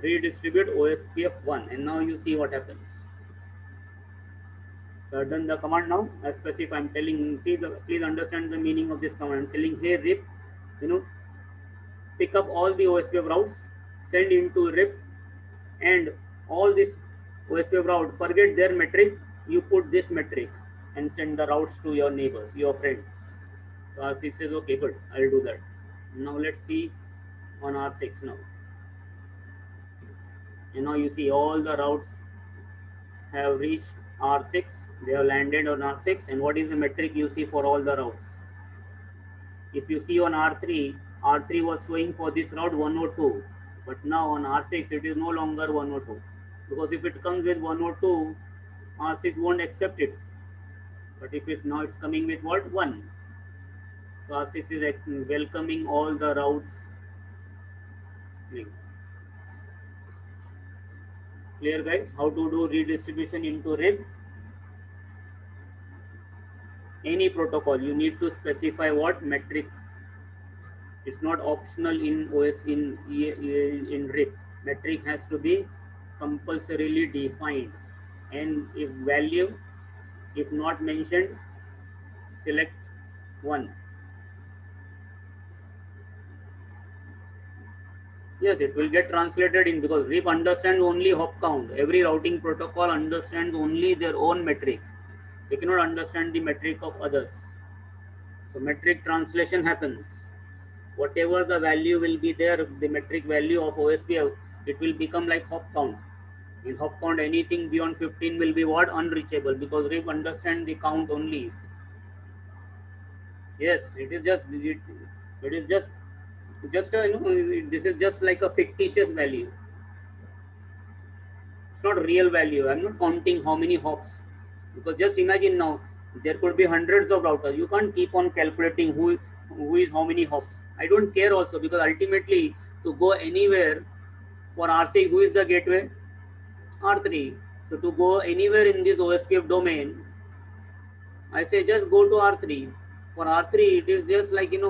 Redistribute OSPF 1, and now you see what happens. So I've done the command now. I specify. I'm telling. Please understand the meaning of this command. I'm telling hey RIP, pick up all the OSPF routes, send into RIP, and all this OSPF route, forget their metric. You put this metric and send the routes to your neighbors, your friends. So R6 says, okay, good, I'll do that. Now let's see on R6 now. And now you see all the routes have reached R6. They have landed on R6. And what is the metric you see for all the routes? If you see on R3, R3 was showing for this route 102. But now on R6, it is no longer 102. Because if it comes with 102, R6 won't accept it. But if it's now, it's coming with what? 1. So R6 is welcoming all the routes. Clear guys, how to do redistribution into RIP? Any protocol, you need to specify what metric. It's not optional in OS in RIP. Metric has to be compulsorily defined, and if value, if not mentioned, select 1. Yes, it will get translated in, because RIP understands only hop count. Every routing protocol understands only their own metric. They cannot understand the metric of others. So metric translation happens. Whatever the value will be there, the metric value of OSPF, it will become like hop count. In hop count, anything beyond 15 will be what? Unreachable, because RIP understand the count only. Yes, it is just a, this is just like a fictitious value. It's not real value. I'm not counting how many hops, because just imagine now there could be hundreds of routers. You can't keep on calculating who is how many hops. I don't care also, because ultimately to go anywhere for R6, who is the gateway? R3. So to go anywhere in this OSPF domain, I say just go to R3. For R3, it is just like, it's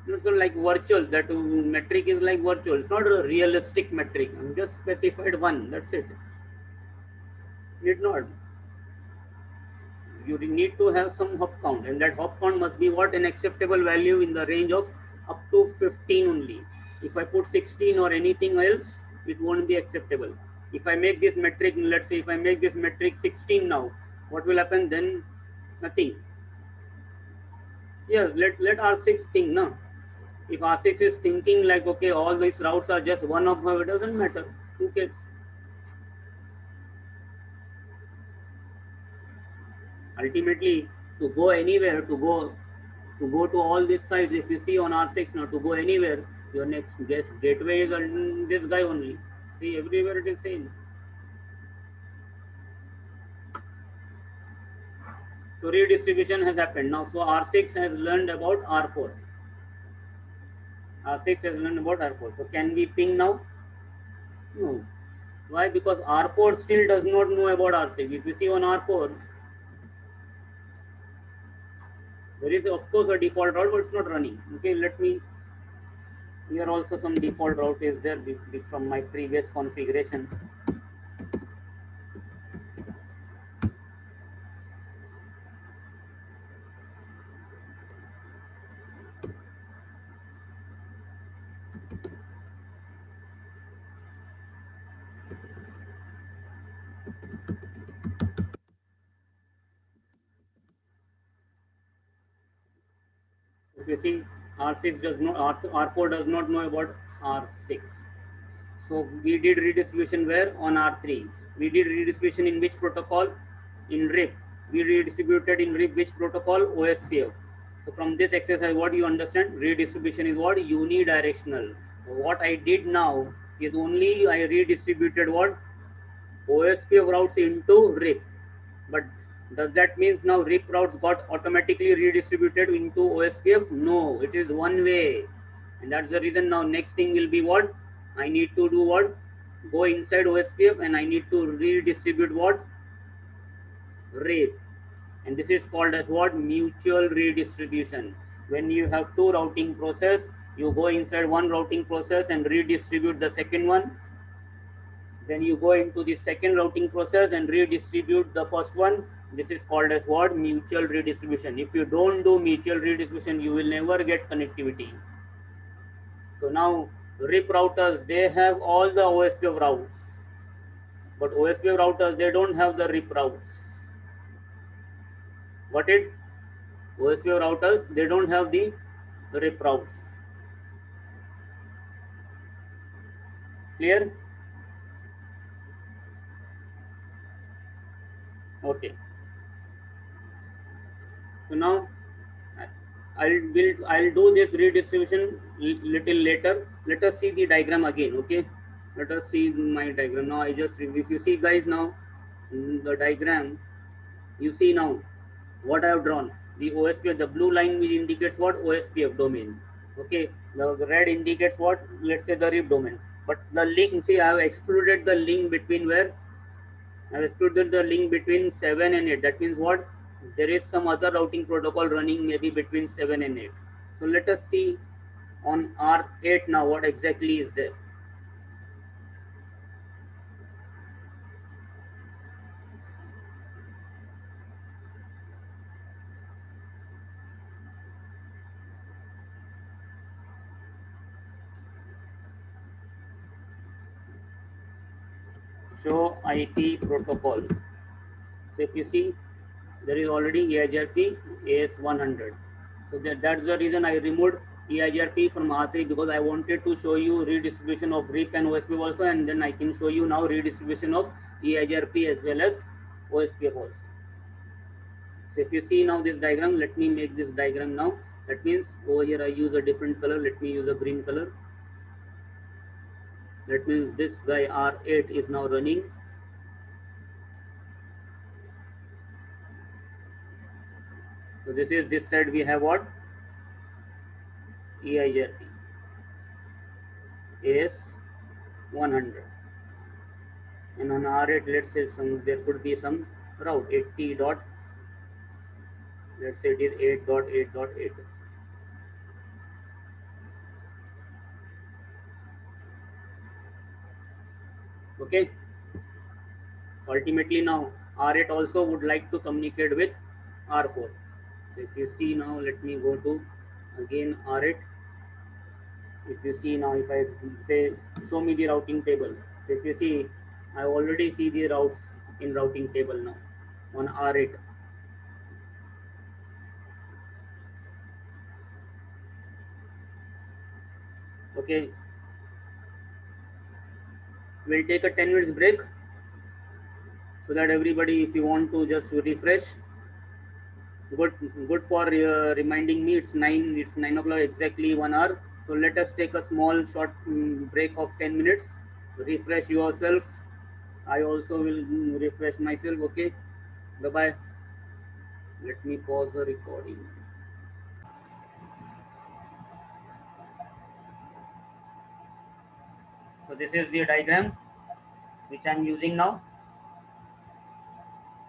not like virtual. That metric is like virtual. It's not a realistic metric. I'm just specified one. That's it. Need not. You need to have some hop count, and that hop count must be what? An acceptable value in the range of up to 15 only. If I put 16 or anything else, it won't be acceptable. If I make this metric, let's say if I make this metric 16 now, what will happen then? Nothing. Yeah, let R6 think now. If R6 is thinking like, okay, all these routes are just one of them, it doesn't matter. Who cares? Ultimately, to go anywhere, to go to all these sites, if you see on R6 now, to go anywhere, your next guest gateway is this guy only. See, everywhere it is same. So redistribution has happened now. So R6 has learned about R4. R6 has learned about R4. So can we ping now? No. Why? Because R4 still does not know about R6. If you see on R4, there is of course a default route, but it's not running. Okay, let me. Here also some default route is there from my previous configuration. If you see, R6 does not, R4 does not know about R6. So we did redistribution where? On R3. We did redistribution in which protocol? In RIP. We redistributed in RIP which protocol? OSPF. So from this exercise, what you understand? Redistribution is what? Unidirectional. What I did now is only I redistributed what? OSPF routes into RIP. But does that mean now RIP routes got automatically redistributed into OSPF? No, it is one way. And that's the reason now next thing will be what? I need to do what? Go inside OSPF and I need to redistribute what? RIP. And this is called as what? Mutual redistribution. When you have two routing process, you go inside one routing process and redistribute the second one. Then you go into the second routing process and redistribute the first one. This is called as what? Mutual redistribution. If you don't do mutual redistribution, you will never get connectivity. So now RIP routers, they have all the OSPF routes, but OSPF routers, they don't have the RIP routes. Got it? OSPF routers, they don't have the RIP routes. Clear? Okay. So now I'll do this redistribution little later. Let us see the diagram again. Okay. Let us see my diagram now. If you see guys now the diagram, you see now what I have drawn. The OSPF, the blue line which indicates what? OSPF domain. Okay. The red indicates what? Let's say the RIP domain. But the link, see, I have excluded the link between where? I have excluded the link between 7 and 8. That means what? There is some other routing protocol running maybe between 7 and 8. So let us see on R8 now what exactly is there. Show IP protocol. So if you see, there is already EIGRP AS100. So that's the reason I removed EIGRP from R3 because I wanted to show you redistribution of RIP and OSPF also, and then I can show you now redistribution of EIGRP as well as OSPF also. So if you see now this diagram, let me make this diagram now. That means over here I use a different color. Let me use a green color. That means this guy R8 is now running. So this side we have what? EIGRP AS 100. And on R8, let's say there could be some route 80 dot, let's say it is 8.8.8. Okay. Ultimately now R8 also would like to communicate with R4. So if you see now, let me go to again R8. If you see now, if I say show me the routing table, so if you see, I already see the routes in routing table now on R8. Okay, we'll take a 10 minutes break so that everybody, if you want to just refresh, good for reminding me. It's 9 o'clock exactly, 1 hour. So let us take a small short break of 10 minutes. Refresh yourself. I also will refresh myself. Okay, bye bye. Let me pause the recording. So this is the diagram which I am using now.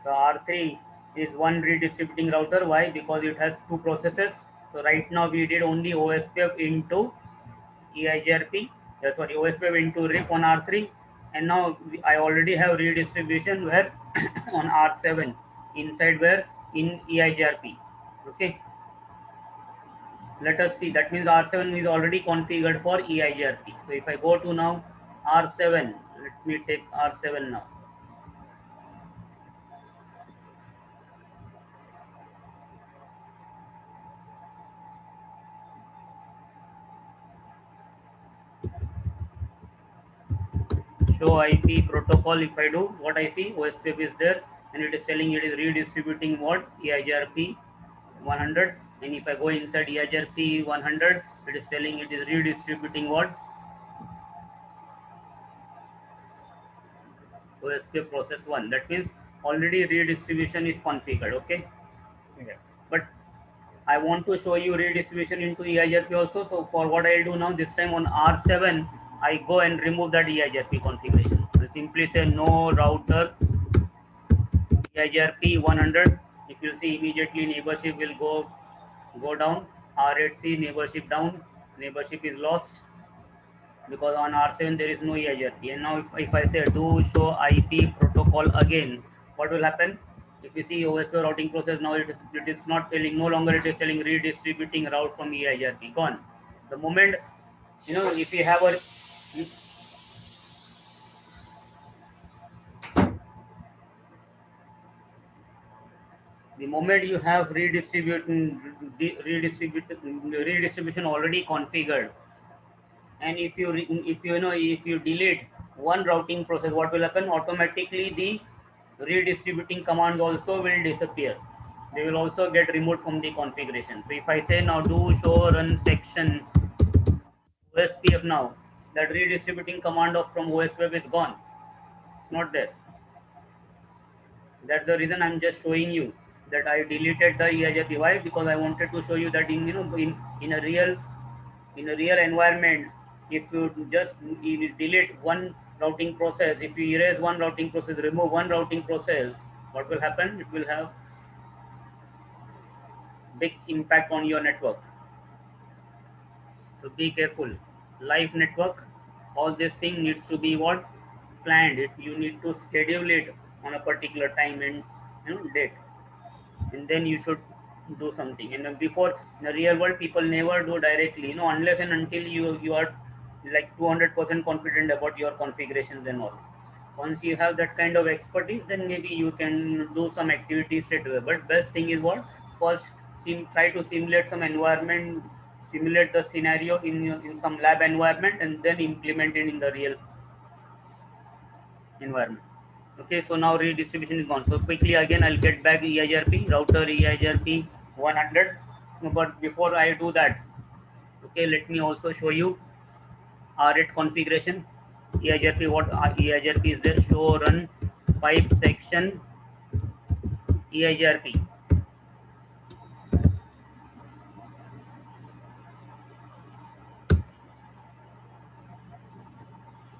So R3 is one redistributing router. Why? Because it has two processes. So right now we did only OSPF into EIGRP, sorry, OSPF into RIP on R3, and now I already have redistribution where on R7 inside where in EIGRP. Okay, let us see. That means R7 is already configured for EIGRP. So if I go to now R7, let me take R7 now. Show IP protocol. If I do, what I see, OSPF is there and it is telling it is redistributing what? EIGRP 100. And if I go inside EIGRP 100, it is telling it is redistributing what? OSPF process 1. That means already redistribution is configured. Okay. Yeah. But I want to show you redistribution into EIGRP also. So for what I'll do now, this time on R7, I go and remove that EIGRP configuration. So simply say no router EIGRP 100. If you see, immediately neighborship will go down. R8C neighborship down. Neighborship is lost because on R7 there is no EIGRP. And now if I say do show IP protocol again, what will happen? If you see OSPF routing process, now it is not telling, no longer it is telling redistributing route from EIGRP, gone. The moment, if you have a, the moment you have redistribution already configured, and if you delete one routing process, what will happen? Automatically the redistributing commands also will disappear. They will also get removed from the configuration. So if I say now do show run section OSPF now, that redistributing command from OSPF is gone. It's not there. That's the reason I'm just showing you that I deleted the EIGRP. Why? Because I wanted to show you that in a real environment, if you just delete one routing process, if you erase one routing process, remove one routing process, what will happen? It will have big impact on your network. So be careful. Live network, all this thing needs to be what? Planned. You need to schedule it on a particular time and date, and then you should do something. And before, in the real world, people never do directly, unless and until you are like 200% confident about your configurations and all. Once you have that kind of expertise, then maybe you can do some activities straight away. But best thing is what? First, try to simulate some environment, simulate the scenario in some lab environment and then implement it in the real environment. Okay, so now redistribution is gone. So quickly again I'll get back EIGRP, router EIGRP 100. But before I do that, okay, let me also show you R8 configuration. EIGRP, what EIGRP is there? Show run pipe section EIGRP.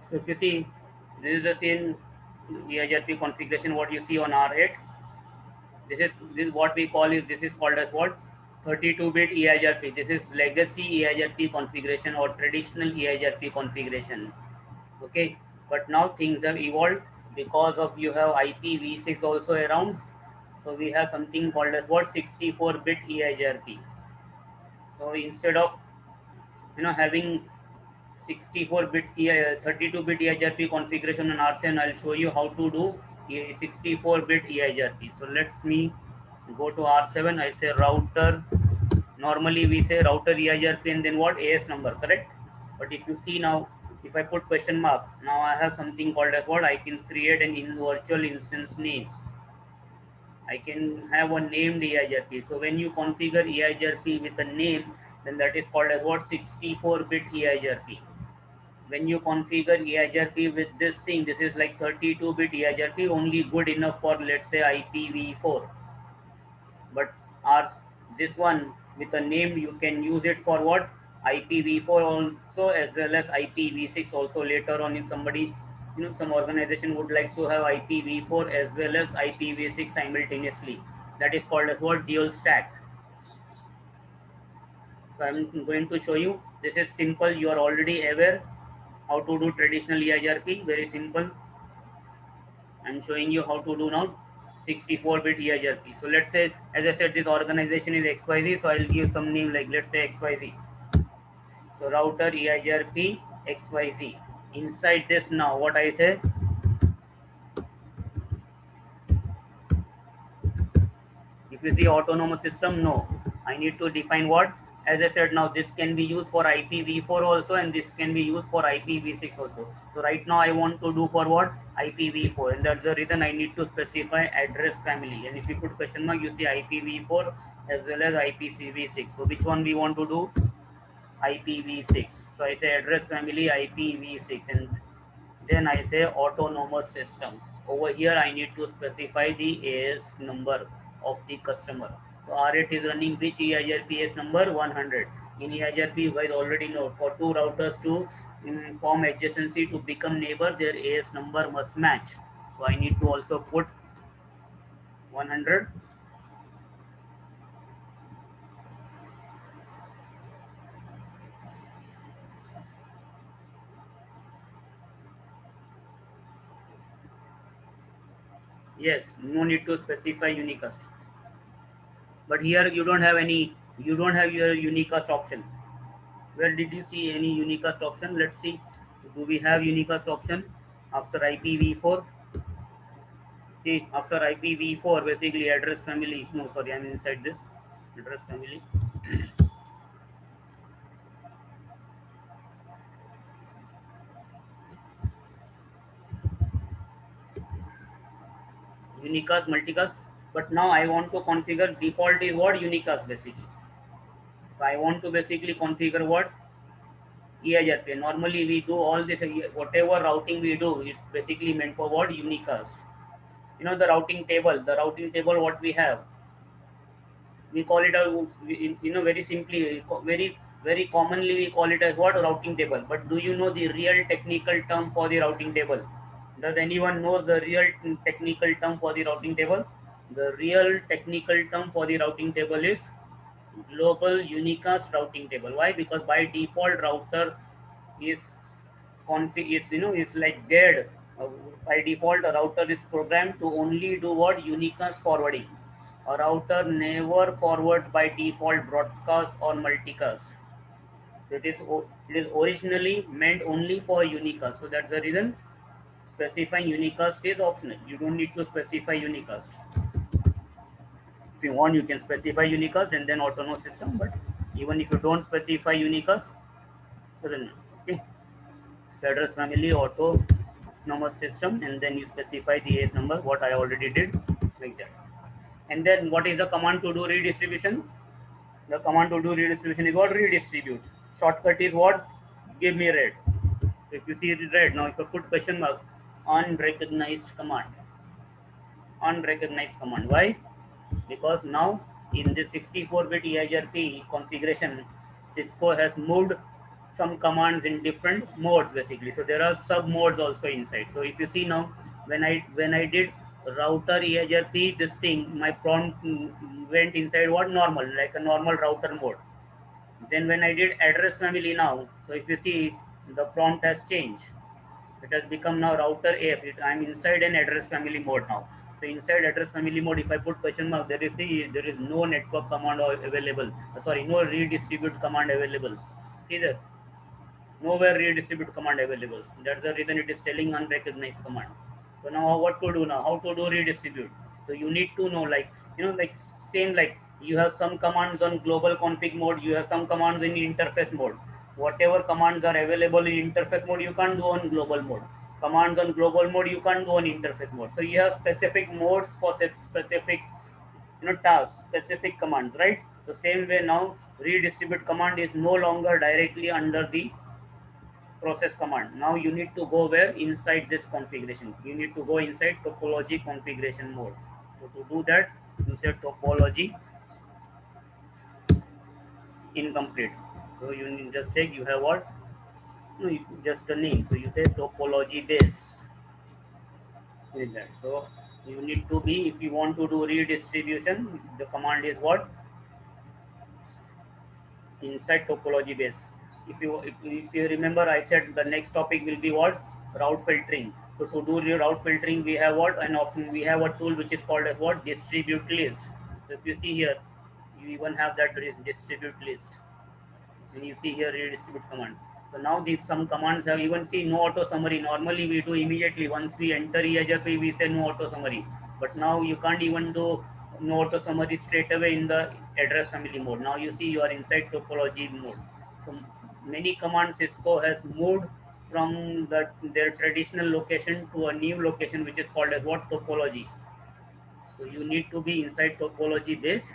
So if you see, this is the same EIGRP configuration what you see on R8. This is what we call is, this is called as what, 32-bit EIGRP. This is legacy EIGRP configuration or traditional EIGRP configuration. Okay, but now things have evolved because of you have IPv6 also around. So we have something called as what, 64-bit EIGRP. So instead of having 64-bit 32-bit EIGRP configuration on R7, I'll show you how to do 64-bit EIGRP. So let's me go to R7. I say router. Normally we say router EIGRP and then what, AS number, correct? But if you see now, if I put question mark, now I have something called as what, I can create an virtual instance name. I can have a named EIGRP. So when you configure EIGRP with a name, then that is called as what, 64-bit EIGRP. When you configure EIGRP with this thing, this is like 32-bit EIGRP, only good enough for, let's say, IPv4. But this one with a name, you can use it for what, IPv4 also, as well as IPv6 also. Later on, if somebody, some organization would like to have IPv4 as well as IPv6 simultaneously, that is called as what, dual stack. So I'm going to show you. This is simple, you are already aware how to do traditional EIGRP, very simple. I'm showing you how to do now 64-bit EIGRP. So let's say, as I said, this organization is XYZ, so I'll give some name like, let's say, XYZ. So router EIGRP XYZ. Inside this now, what I say, if you see autonomous system, no, I need to define what, as I said, now this can be used for IPv4 also, and this can be used for IPv6 also. So right now I want to do for what, IPv4, and that's the reason I need to specify address family. And if you put question mark, you see IPv4 as well as IPv6. So which one we want to do? IPv6. So I say address family IPv6, and then I say autonomous system. Over here I need to specify the AS number of the customer. So R8 is running which EIGRP AS number? 100. In EIGRP, you guys already know, for two routers to form adjacency to become neighbor, their AS number must match. So I need to also put 100. Yes, no need to specify unicast. But here you don't have any, you don't have your unicast option. Where did you see any unicast option? Let's see. Do we have unicast option after IPv4? See, after IPv4, basically address family. No, sorry, I'm inside this address family. Unicast, multicast. But now I want to configure, default is what, unicast basically. So I want to basically configure what, EIGRP. Normally we do all this, whatever routing we do, it's basically meant for what, unicast. The routing table what we have, we call it a, very simply, very commonly we call it as what, routing table. But do you know the real technical term for the routing table? Does anyone know the real technical term for the routing table? The real technical term for the routing table is global unicast routing table. Why? Because by default router is config is, is like dead. By default, a router is programmed to only do what, unicast forwarding. A router never forwards by default broadcast or multicast. It is originally meant only for unicast. So that's the reason specifying unicast is optional. You don't need to specify unicast. If you want, you can specify unicast and then autonomous system, but Even if you don't specify Unicast, doesn't matter. Okay. So address family autonomous system, and then you specify the AS number, what I already did, like that. And then what is the command to do redistribution? The command to do redistribution is what? Redistribute. Shortcut is what? Give me red. So if you see it red, now if you put question mark, unrecognized command. Unrecognized command. Why? Because now in this 64-bit EIGRP configuration, Cisco has moved some commands in different modes basically. So there are sub modes also inside. So if you see now, when I did router EIGRP, this thing, my prompt went inside what? Normal, like a normal router mode. Then when I did address family now, so if you see, the prompt has changed. It has become now router AF. I'm inside an address family mode now. So inside address family mode, if I put question mark, there is no network command available. Sorry, no redistribute command available. See there, nowhere redistribute command available. That's the reason it is telling unrecognized command. So now what to do now? How to do redistribute? So you need to know, like, like same, like you have some commands on global config mode, you have some commands in interface mode. Whatever commands are available in interface mode, you can't do on global mode. Commands on global mode, you can't do on interface mode. So you have specific modes for specific tasks, specific commands, right? So same way now, redistribute command is no longer directly under the process command. Now you need to go where? Inside this configuration. You need to go inside topology configuration mode. So to do that, you say topology incomplete. So you need just take, you have what? No, just the name. So you say topology base. Like that. So you need to be, if you want to do redistribution, the command is what? Inside topology base. If you remember, I said the next topic will be what? Route filtering. So to do the route filtering, we have what? And often we have a tool which is called as what? Distribute list. So if you see here, you even have that distribute list. And you see here redistribute command. So now these some commands have, even see no auto summary. Normally we do immediately once we enter EIGRP, we say no auto summary. But now you can't even do no auto summary straight away in the address family mode. Now you see you are inside topology mode. So many commands Cisco has moved from their traditional location to a new location which is called as what? Topology. So you need to be inside topology base,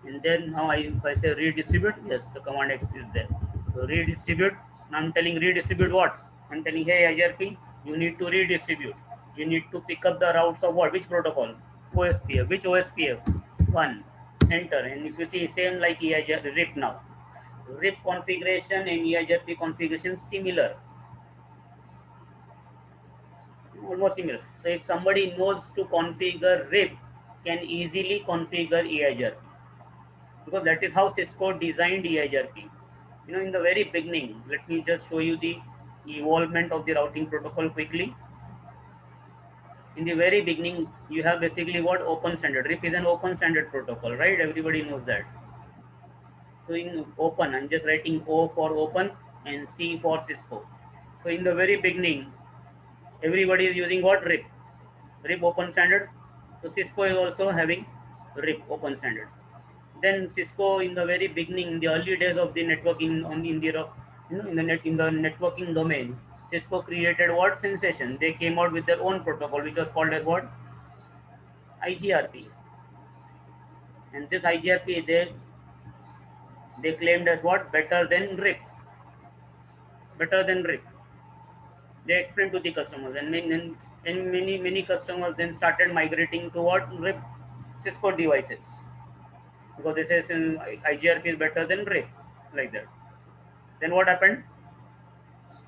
and then now if I say redistribute, yes, the command X is there. So redistribute. Now I'm telling redistribute what? I'm telling, hey IGRP, you need to redistribute. You need to pick up the routes of what? Which protocol? OSPF. Which OSPF? One. Enter. And if you see, same like EIGRP RIP now. RIP configuration and EIGRP configuration similar. Almost similar. So if somebody knows to configure RIP, can easily configure EIGRP, because that is how Cisco designed EIGRP. In the very beginning, let me just show you the evolvement of the routing protocol quickly. In the very beginning, you have basically what? Open standard. RIP is an open standard protocol, right? Everybody knows that. So in open, I'm just writing O for open and C for Cisco. So in the very beginning, everybody is using what? RIP. RIP open standard. So Cisco is also having RIP open standard. Then Cisco, in the very beginning, in the early days of the networking in the networking domain, Cisco created what? Sensation. They came out with their own protocol, which was called as what? IGRP. And this IGRP, they claimed as what? Better than RIP. Better than RIP. They explained to the customers, and many customers then started migrating to what? RIP Cisco devices, because they say IGRP is better than RIP, like that. Then what happened?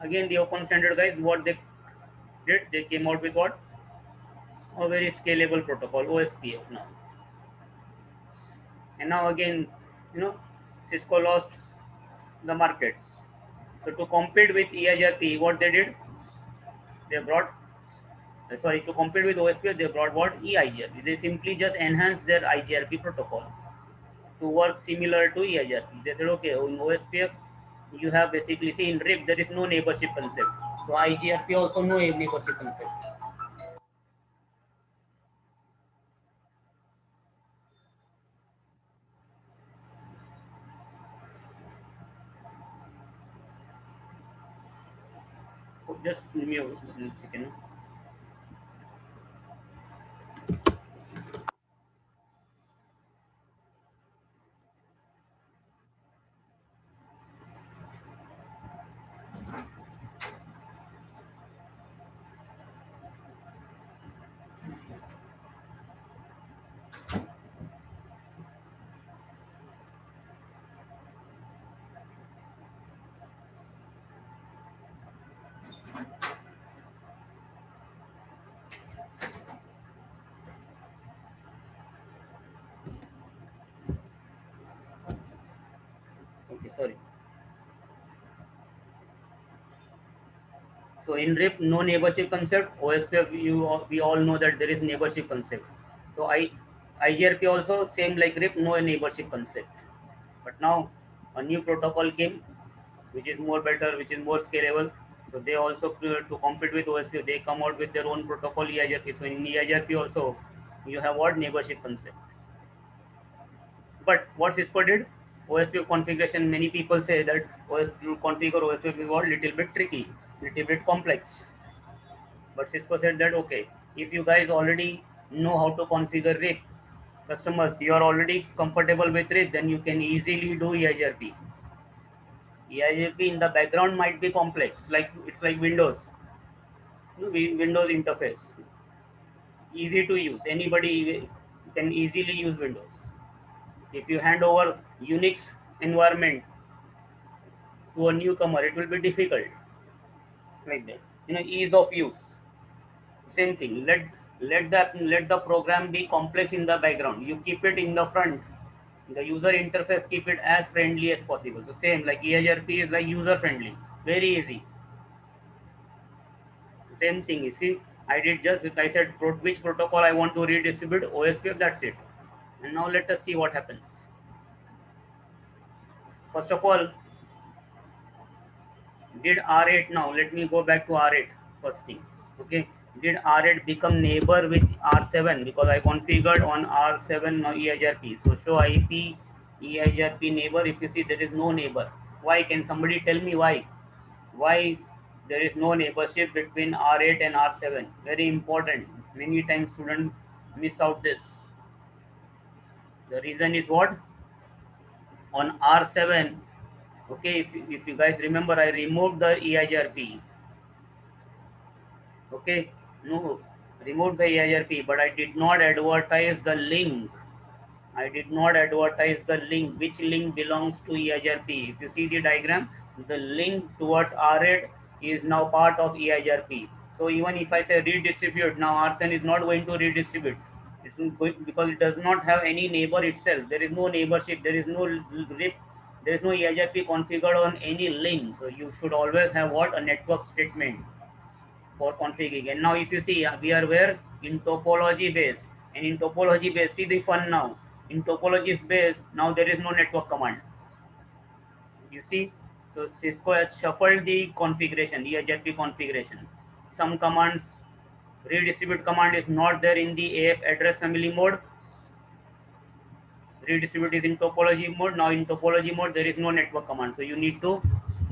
Again, the open standard guys, what they did, they came out with what? A very scalable protocol, OSPF now. And now again, Cisco lost the market. So to compete with EIGRP, what they did, they brought, to compete with OSPF, they brought what? EIGRP. They simply just enhanced their IGRP protocol to work similar to EIGRP. They said, okay, in OSPF, you have basically, see, in RIP, there is no neighborship concept. So IGRP also no neighborship concept. just give me a second. Okay, sorry. So in RIP, no neighborship concept. OSPF, we all know that there is neighborship concept. So IGRP also same like RIP, no neighborship concept. But now a new protocol came, which is more better, which is more scalable. So they also to compete with OSPF, they come out with their own protocol EIGRP. So in EIGRP also, you have what neighborship concept. But what Cisco did, OSPF configuration, many people say that to configure OSPF is what little bit tricky, little bit complex. But Cisco said that okay, if you guys already know how to configure RIP, customers, you are already comfortable with RIP, then you can easily do EIGRP. EIGRP in the background might be complex, like it's like Windows, Windows interface, easy to use. Anybody can easily use Windows. If you hand over Unix environment to a newcomer, it will be difficult. Like that, ease of use. Same thing. Let the program be complex in the background. You keep it in the front. The user interface keep it as friendly as possible. So same like EIGRP is like user friendly, very easy. Same thing. You see, I did just I said which protocol I want to redistribute OSPF. That's it. And now let us see what happens. First of all, did R8 now? Let me go back to R8 first thing. Okay, did R8 become neighbor with R7 because I configured on R7 now EIGRP. So show IP EIGRP neighbor. If you see there is no neighbor, why? Can somebody tell me why? Why there is no neighborship between R8 and R7? Very important. Many times students miss out this. The reason is what? On R7, okay, if you guys remember, I removed the EIGRP. Okay, no, removed the EIGRP, but I did not advertise the link. I did not advertise the link. Which link belongs to EIGRP? If you see the diagram, the link towards R8 is now part of EIGRP. So even if I say redistribute, now Arsen is not going to redistribute. It's going because it does not have any neighbor itself. There is no neighborship. There is no RIP. There is no EIGRP configured on any link. So you should always have what? A network statement for configuring. And now if you see, we are where? In topology base. And in topology base, see the fun now. In topology base, now there is no network command. You see, so Cisco has shuffled the configuration, the EIGRP configuration. Some commands, redistribute command is not there in the AF address family mode. Redistribute is in topology mode. Now in topology mode, there is no network command. So you need to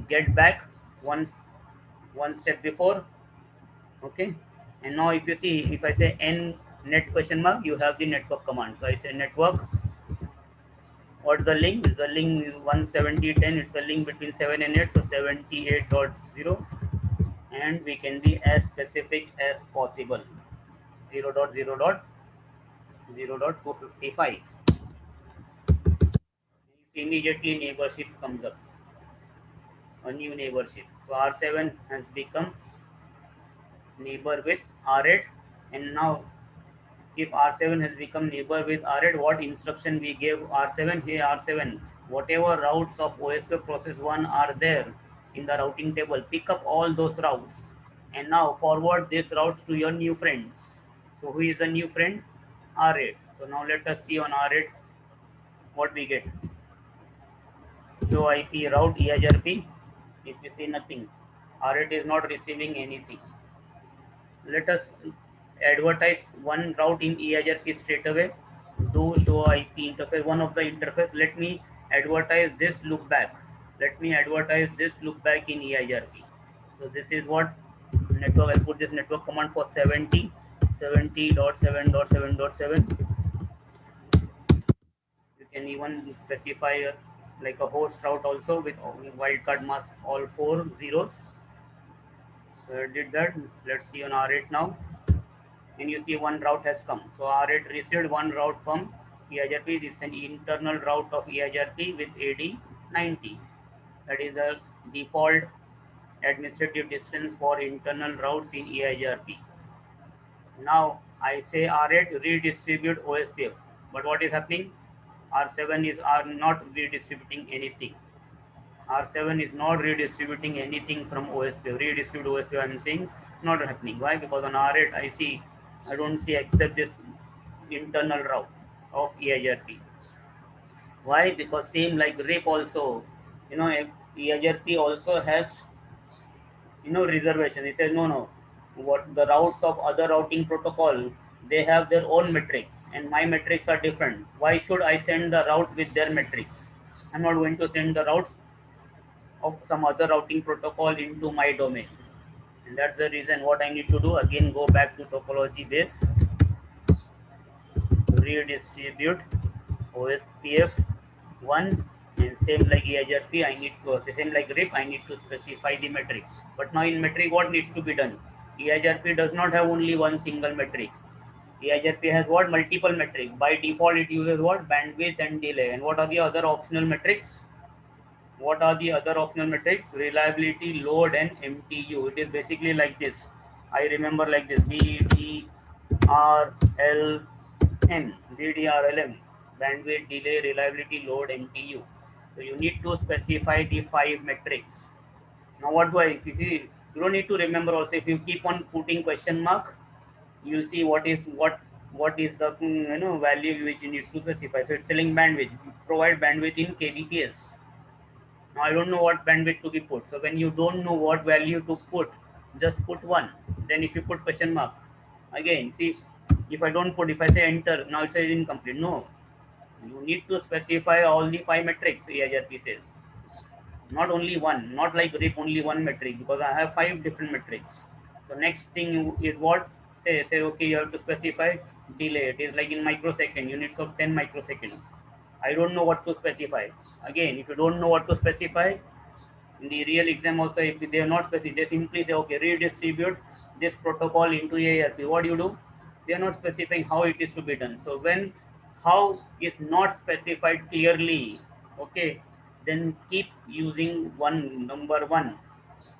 get back one step before. Okay, and now if you see, if I say n net question mark, you have the network command. So I say network, what the link is? The link is 170.10. It's a link between 7 and 8, so 78.0, and we can be as specific as possible. 0.0.0.255. Immediately neighborship comes up, a new neighborship. So R7 has become neighbor with R8, and now if R7 has become neighbor with R8, what instruction we gave R7? Hey R7, whatever routes of OSPF process 1 are there in the routing table, pick up all those routes and now forward these routes to your new friends. So who is the new friend? R8. So now let us see on R8 what we get. Show IP route EIGRP. If you see nothing, R8 is not receiving anything. Let us advertise one route in EIGRP straight away. Do show IP interface, one of the interface. Let me advertise this look back. Let me advertise this look back in EIGRP. So this is what network. I'll put this network command for 70.7.7.7. You can even specify like a host route also with wildcard mask all 4 zeros. So I did that. Let's see on R8 now. And you see one route has come. So R8 received one route from EIGRP. This is an internal route of EIGRP with AD 90. That is the default administrative distance for internal routes in EIGRP. Now I say R8 redistribute OSPF. But what is happening? R7 is not redistributing anything. R7 is not redistributing anything from OSPF. Redistribute OSPF, I'm saying it's not happening. Why? Because on R8 I don't see except this internal route of EIGRP. Why? Because same like RIP also, EIGRP also has reservation. It says no. What the routes of other routing protocol, they have their own metrics, and my metrics are different. Why should I send the route with their metrics? I'm not going to send the routes of some other routing protocol into my domain. And that's the reason what I need to do. Again, go back to topology base, redistribute OSPF 1, and same like EIGRP, I need to, same like RIP, I need to specify the metric. But now in metric, what needs to be done? EIGRP does not have only one single metric. EIGRP has what? Multiple metrics. By default, it uses what? Bandwidth and delay. And what are the other optional metrics? What are the other optional metrics? Reliability, load, and MTU. It is basically like this. I remember like this: BDRLM, BDRLM, bandwidth, delay, reliability, load, MTU. So you need to specify the 5 metrics. Now what do I? If you don't need to remember also. If you keep on putting question mark, you'll see what is the value which you need to specify. So it's selling bandwidth. Provide bandwidth in kbps. Now I don't know what bandwidth to be put. So when you don't know what value to put, just put 1. Then if you put question mark, again, see, if I don't put, if I say enter, now it says incomplete. No, you need to specify all the 5 metrics, EIGRP says. Not only one, not like RIP only one metric, because I have 5 different metrics. So next thing is what? Say okay, you have to specify delay. It is like in microsecond, units of 10 microseconds. I don't know what to specify. Again, if you don't know what to specify, in the real exam also, if they are not specific, they simply say, okay, redistribute this protocol into EIGRP. What do you do? They are not specifying how it is to be done. So when how is not specified clearly, okay, then keep using number one.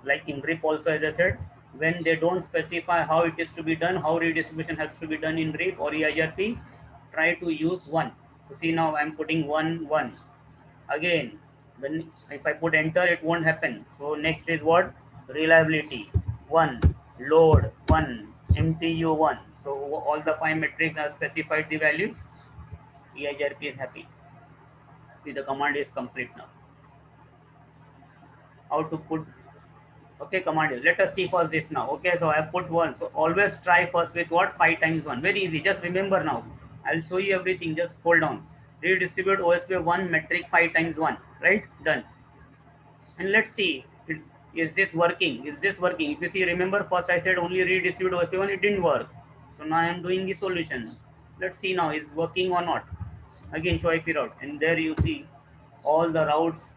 Like in RIP also, as I said, when they don't specify how it is to be done, how redistribution has to be done in RIP or EIGRP, try to use 1. So see, now I'm putting 1. Again, when if I put enter, it won't happen. So next is what? Reliability 1, load 1, MTU 1. So all the 5 metrics are specified the values. EIGRP is happy. See, the command is complete now. How to put? Okay, command is. Let us see first this now. Okay, so I have put 1. So always try first with what? 5 times 1. Very easy. Just remember now. I'll show you everything. Just hold on. Redistribute OSPF 1 metric 5 times 1. Right? Done. And let's see. Is this working? Is this working? If you see, remember first I said only redistribute OSPF 1. It didn't work. So now I am doing the solution. Let's see now. Is working or not? Again, show IP route. And there you see all the routes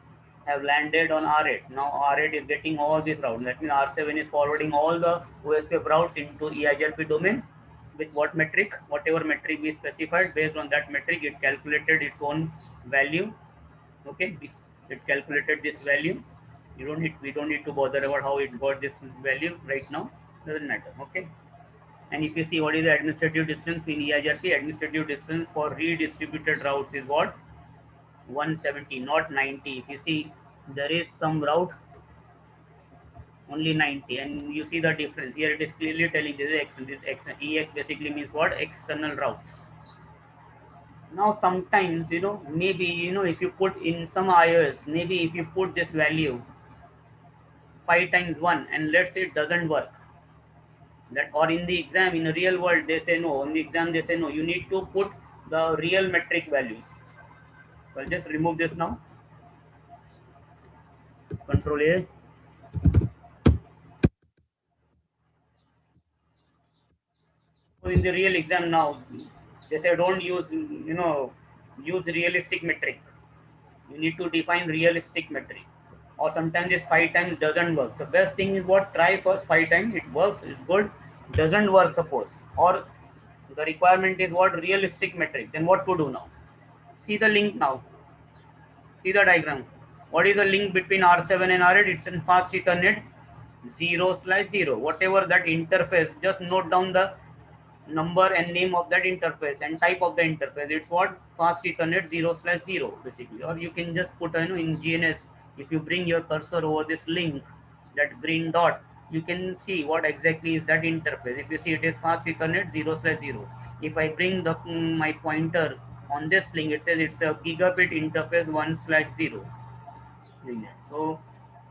have landed on R8. Now R8 is getting all these routes. That means R7 is forwarding all the OSPF routes into EIGRP domain with what metric? Whatever metric we specified, based on that metric, it calculated its own value. Okay, it calculated this value. We don't need to bother about how it got this value right now. Doesn't matter. Okay. And if you see what is the administrative distance in EIGRP, administrative distance for redistributed routes is what? 170, not 90. If you see, there is some route only 90, and you see the difference here. It is clearly telling this is X. EX basically means what? External routes. Now sometimes maybe if you put in some IOS, maybe if you put this value 5 times 1, and let's say it doesn't work, that, or in the exam, in the real world, they say no. In the exam, they say no, you need to put the real metric values. So I'll just remove this now. Control A. So in the real exam now, they say don't use, use realistic metric. You need to define realistic metric. Or sometimes this 5 times doesn't work. So best thing is what, try first 5 times. It works, it's good. Doesn't work, suppose. Or the requirement is what, realistic metric. Then what to do now? See the link now. See the diagram. What is the link between R7 and R8? It's in fast Ethernet 0/0. Whatever that interface, just note down the number and name of that interface and type of the interface. It's what, fast Ethernet 0/0 basically. Or you can just put in GNS. If you bring your cursor over this link, that green dot, you can see what exactly is that interface. If you see, it is fast Ethernet 0/0. If I bring the my pointer on this link, it says it's a gigabit interface 1/0. So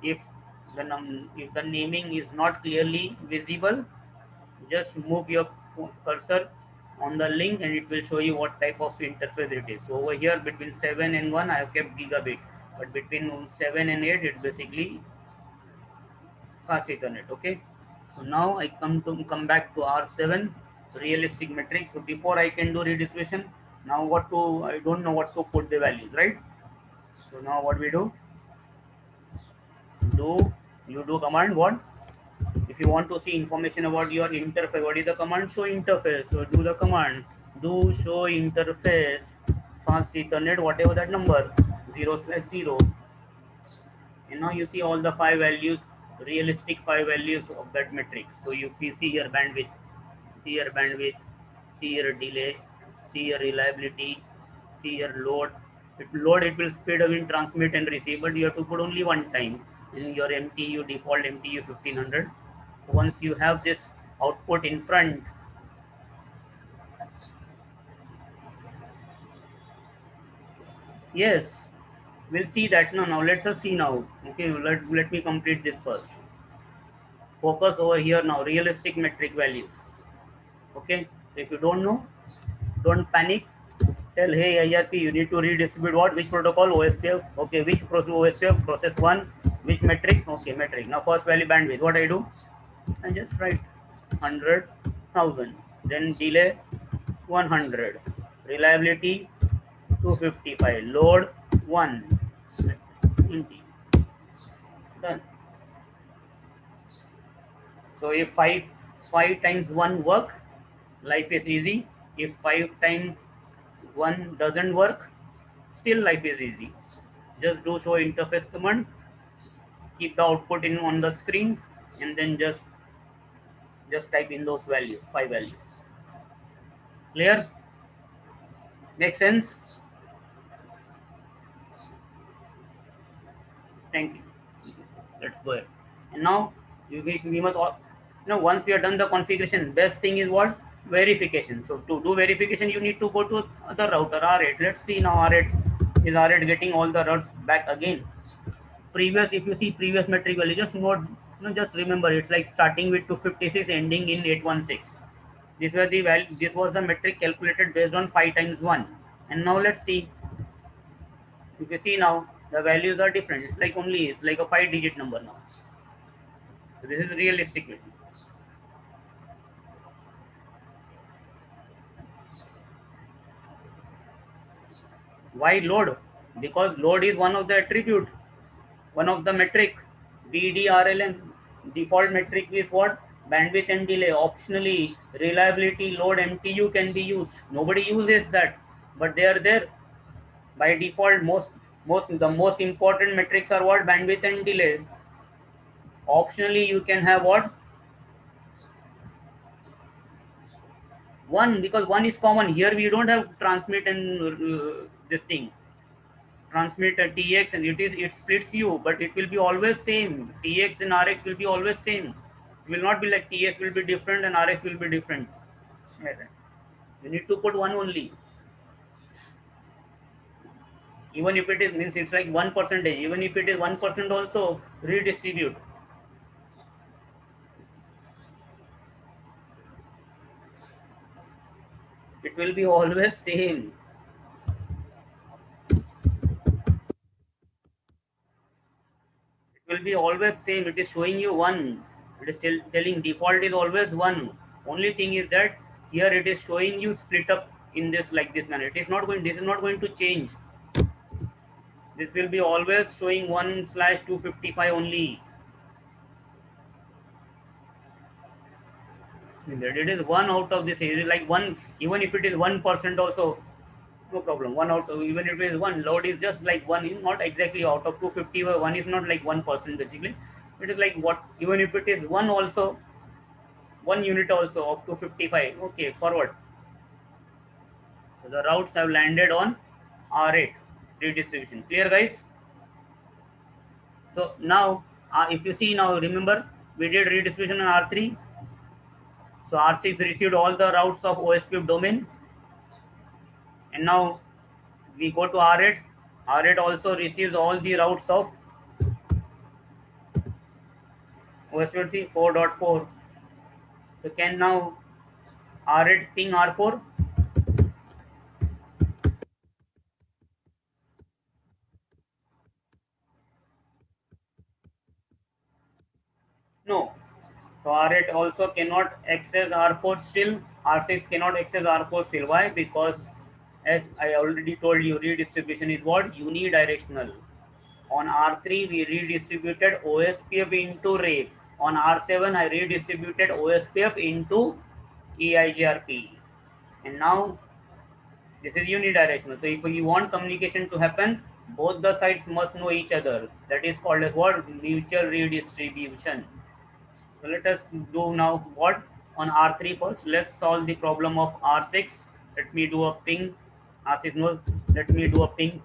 if if the naming is not clearly visible, just move your cursor on the link and it will show you what type of interface it is. So over here between 7 and 1 I have kept gigabit, but between 7 and 8 it's basically fast Ethernet. Okay, so now I come back to R7 realistic metric. So before I can do redistribution, now what to, I don't know what to put the values, right? So now what we do, you do command what, if you want to see information about your interface, what is the command, show interface. So do the command do show interface fast Ethernet, whatever that number 0/0, and now you see all the 5 values, realistic 5 values of that matrix. So you see your bandwidth, see your bandwidth, see your delay, see your reliability, see your load. It will speed up in transmit and receive, but you have to put only one time in your MTU, default MTU 1500. Once you have this output in front, yes, we'll see that. Now let us see now. Okay, let me complete this first. Focus over here now, realistic metric values. Okay, so if you don't know, don't panic. Tell, hey IRP, you need to redistribute what, which protocol, OSPF. Okay, which OSPF, process 1, which metric. Okay, metric. Now first value bandwidth, what I do, I just write 100,000, then delay 100, reliability 255, load 1, 20, done. So if 5 times 1 work, life is easy. If 5 times 1 doesn't work, still life is easy. Just do show interface command, keep the output in on the screen, and then just type in those values, 5 values. Clear? Make sense? Thank you. Let's go ahead. And now we must all, once we are done the configuration, best thing is what, verification. So to do verification, you need to go to the router R8. Let's see now, R8 getting all the routes back again. Previous, if you see previous metric value, just note, just remember, it's like starting with 256 ending in 816. This was the value, this was the metric calculated based on 5 times 1. And now let's see, if you see now, the values are different. It's like a 5-digit number now. So this is realistic metric. Why load? Because load is one of the attribute, one of the metric. BDRLM default metric is what, bandwidth and delay. Optionally, reliability, load, MTU can be used. Nobody uses that, but they are there by default. The most important metrics are what, bandwidth and delay. Optionally, you can have what, 1, because 1 is common. Here we don't have transmit and this thing. Transmit a TX, and it splits you, but it will be always same. TX and RX will be always same. It will not be like TX will be different and RX will be different. You need to put 1 only. Even if it is, means it's like 1%. Even if it is 1% also, redistribute. It will be always same. Will be always same. It is showing you 1. It is still telling default is always 1. Only thing is that Here it is showing you split up in this like this manner. This is not going to change. This will be always showing 1/255 only. It is one out of this. It is like one, even if it is 1% also, no problem. One out of, even if it is one, load is just like one, is not exactly out of 250. One is not like 1% basically. It is like what, even if it is one also, 1 unit also of 255. Okay, forward. So the routes have landed on R8 redistribution. Clear, guys? So now, if you see now, remember we did redistribution on R3. So R6 received all the routes of OSPF domain, and now we go to R8. R8 also receives all the routes of OSPF 4.4. So can now R8 ping R4? No. So R8 also cannot access R4 still. R6 cannot access R4 still. Why? Because as I already told you, redistribution is what? Unidirectional. On R3, we redistributed OSPF into RAPE. On R7, I redistributed OSPF into EIGRP. And now this is unidirectional. So if you want communication to happen, both the sides must know each other. That is called as what? Mutual redistribution. So let us do now what? On R3 first. Let's solve the problem of R6. Let me do a ping. R6 no. Let me do a ping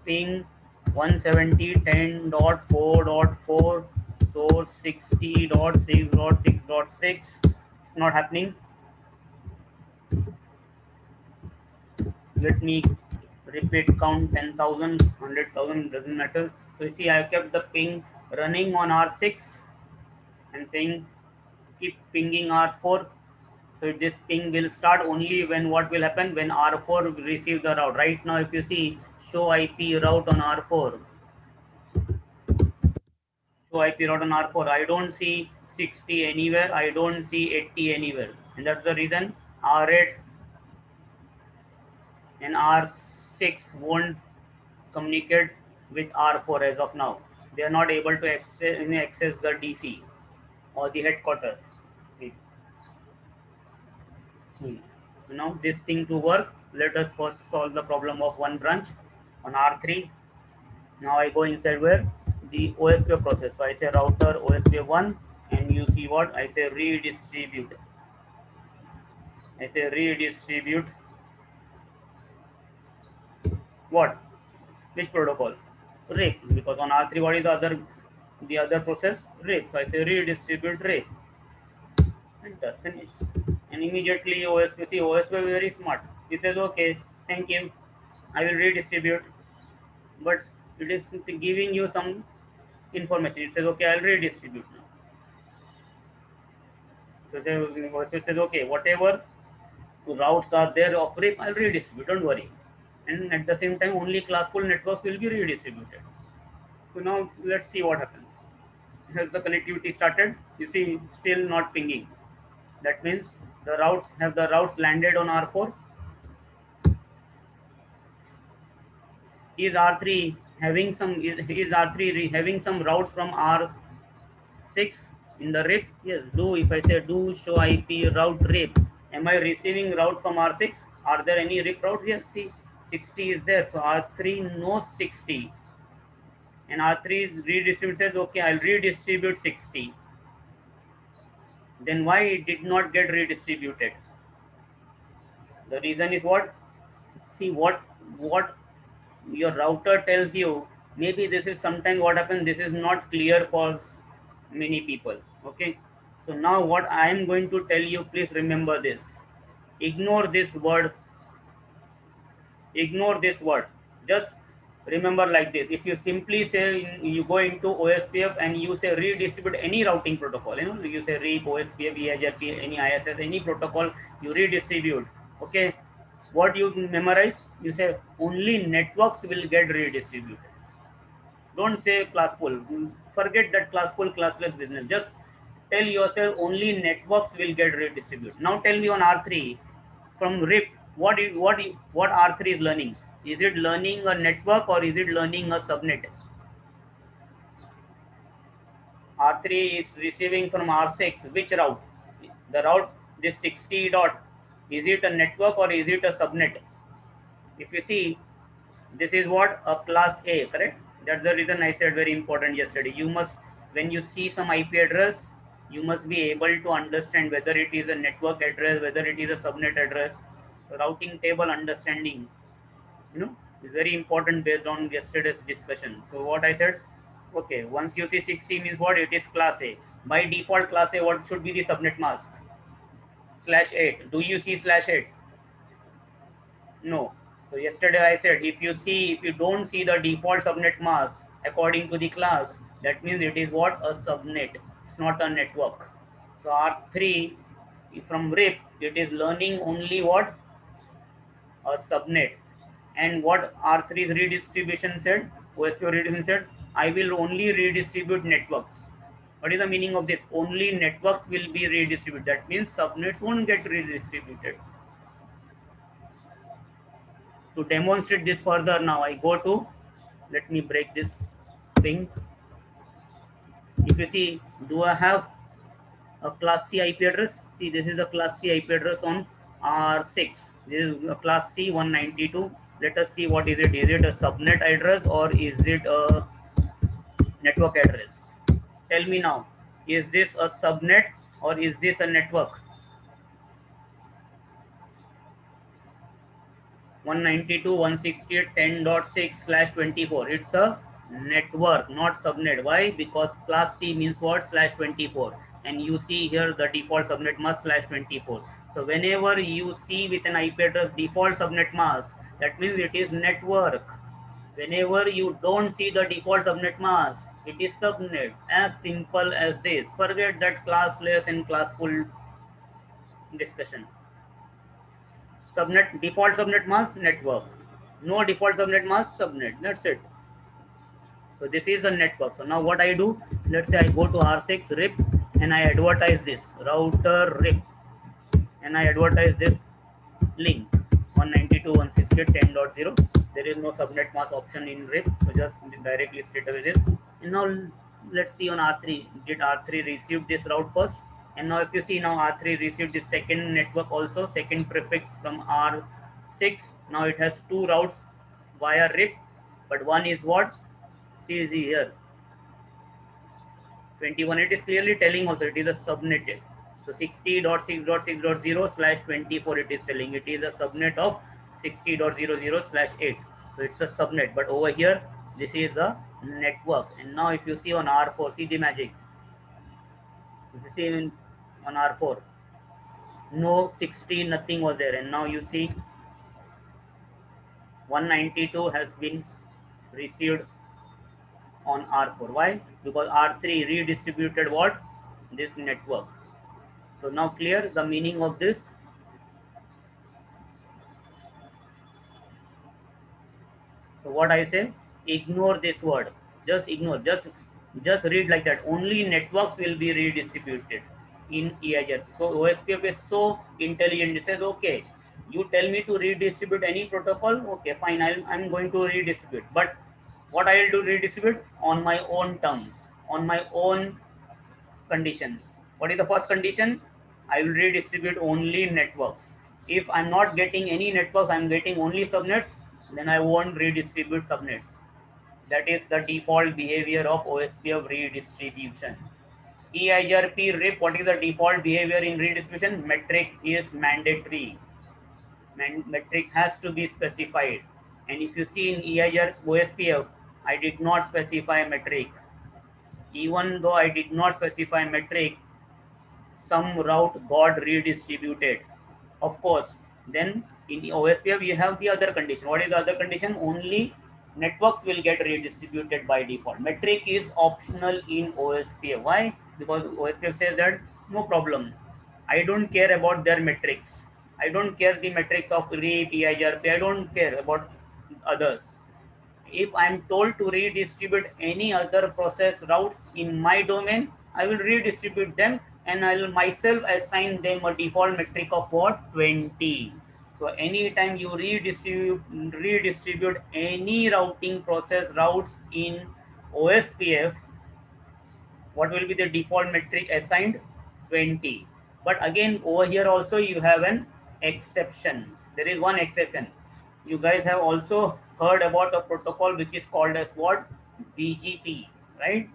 170.10.4.4 source 60.6.6.6. It's not happening. Let me repeat count 10,000, 100,000, doesn't matter. So you see, I kept the ping running on R6 and saying keep pinging R4. So this ping will start only when what will happen? When R4 receives the route. Right now, if you see, show IP route on R4. Show IP route on R4. I don't see 60 anywhere. I don't see 80 anywhere. And that's the reason R8 and R6 won't communicate with R4 as of now. They are not able to access the DC or the headquarters. So now this thing to work, let us first solve the problem of one branch on R3. Now I go inside where? The OSPF process. So I say router OSPF1, and you see what? I say redistribute. I say redistribute what? Which protocol? RAPE. Because on R3, what is the other process? RAPE. So I say redistribute RAPE. Enter, finish. And immediately OSPF is very smart. He says, okay, thank you. I will redistribute. But it is giving you some information. It says, okay, I'll redistribute now. So OSPF says, okay, whatever routes are there of RAPE, I'll redistribute, don't worry. And at the same time, only classful networks will be redistributed. So now let's see what happens. Has the connectivity started? You see, still not pinging. That means the routes landed on R4. Is R3 having some is R3 having some routes from R6 in the RIP? Yes. Do if I say do show IP route RIP, am I receiving route from R6? Are there any RIP routes? Yes. See, 60 is there. So R3 knows 60, and R3 redistribute says, okay, I'll redistribute 60. Then why it did not get redistributed? The reason is what? See what your router tells you. Maybe this is sometimes what happens. This is not clear for many people. Okay. So now what I am going to tell you, please remember this. Ignore this word. Ignore this word. Just remember like this. If you simply say you go into OSPF and you say redistribute any routing protocol, you say REAP, OSPF, EIGRP, any ISS, any protocol, you redistribute. Okay, what you memorize? You say only networks will get redistributed. Don't say classful. Forget that classful, classless business. Just tell yourself only networks will get redistributed. Now tell me on R3, from RIP, what R3 is learning? Is it learning a network or is it learning a subnet? R3 is receiving from R6 which route? The route, this 60 dot, is it a network or is it a subnet? If you see, this is what a class A, correct? That's the reason I said very important yesterday. You must, when you see some IP address, you must be able to understand whether it is a network address, whether it is a subnet address. So routing table understanding, is very important based on yesterday's discussion. So what I said, okay, once you see 60 means what? It is class A. By default, class A, what should be the subnet mask? /8. Do you see /8? No. So yesterday I said, if you don't see the default subnet mask according to the class, that means it is what? A subnet. It's not a network. So R3 from RIP, it is learning only what? A subnet. And what R3's redistribution said, OSPF redistribution said, I will only redistribute networks. What is the meaning of this? Only networks will be redistributed. That means subnets won't get redistributed. To demonstrate this further, now I go to, let me break this thing. If you see, do I have a class C IP address? See, this is a class C IP address on R6. This is a class C 192. Let us see what is it. Is it a subnet address or is it a network address? Tell me now. Is this a subnet or is this a network? 192.168.10.6/24. It's a network, not subnet. Why? Because class C means what? /24. And you see here the default subnet mask /24. So whenever you see with an IP address default subnet mask, that means it is network. Whenever you don't see the default subnet mask, it is subnet. As simple as this. Forget that classless and classful discussion. Subnet, default subnet mask, network. No default subnet mask, subnet. That's it. So this is a network. So now what I do, let's say I go to R6 RIP and I advertise this router RIP and I advertise this link 192.168.10.0. There is no subnet mask option in RIP, so just directly straight away this. And now let's see on R3. Did R3 receive this route first? And now if you see, now R3 received the second network also, second prefix from R6. Now it has two routes via RIP, but one is what? See here 21. It is clearly telling also it is a subnet. So 60.6.6.0/24 it is telling it is a subnet of 60.00/8. So it's a subnet, but over here this is a network. And now if you see on R4, see the magic. If you see on R4, no 60, nothing was there, and now you see 192 has been received on R4. Why? Because R3 redistributed what? This network. So now clear the meaning of this? So what I say? Ignore this word. Just ignore. Just read like that. Only networks will be redistributed in EIGRP. So OSPF is so intelligent. It says, okay, you tell me to redistribute any protocol. Okay, fine. I'm going to redistribute. But what I will do, redistribute on my own terms, on my own conditions. What is the first condition? I will redistribute only networks. If I'm not getting any networks, I'm getting only subnets, then I won't redistribute subnets. That is the default behavior of OSPF redistribution. EIGRP RIP, what is the default behavior in redistribution? Metric is mandatory. Metric has to be specified. And if you see in EIGRP OSPF, I did not specify metric. Even though I did not specify metric, some route got redistributed. Of course, then in the OSPF we have the other condition. What is the other condition? Only networks will get redistributed by default. Metric is optional in OSPF. Why? Because OSPF says that no problem. I don't care about their metrics. I don't care the metrics of RIP, EIGRP. I don't care about others. If I'm told to redistribute any other process routes in my domain, I will redistribute them and I will myself assign them a default metric of what? 20. So anytime you redistribute any routing process routes in OSPF, what will be the default metric assigned? 20. But again, over here also you have an exception. There is one exception. You guys have also heard about a protocol which is called as what? BGP, right?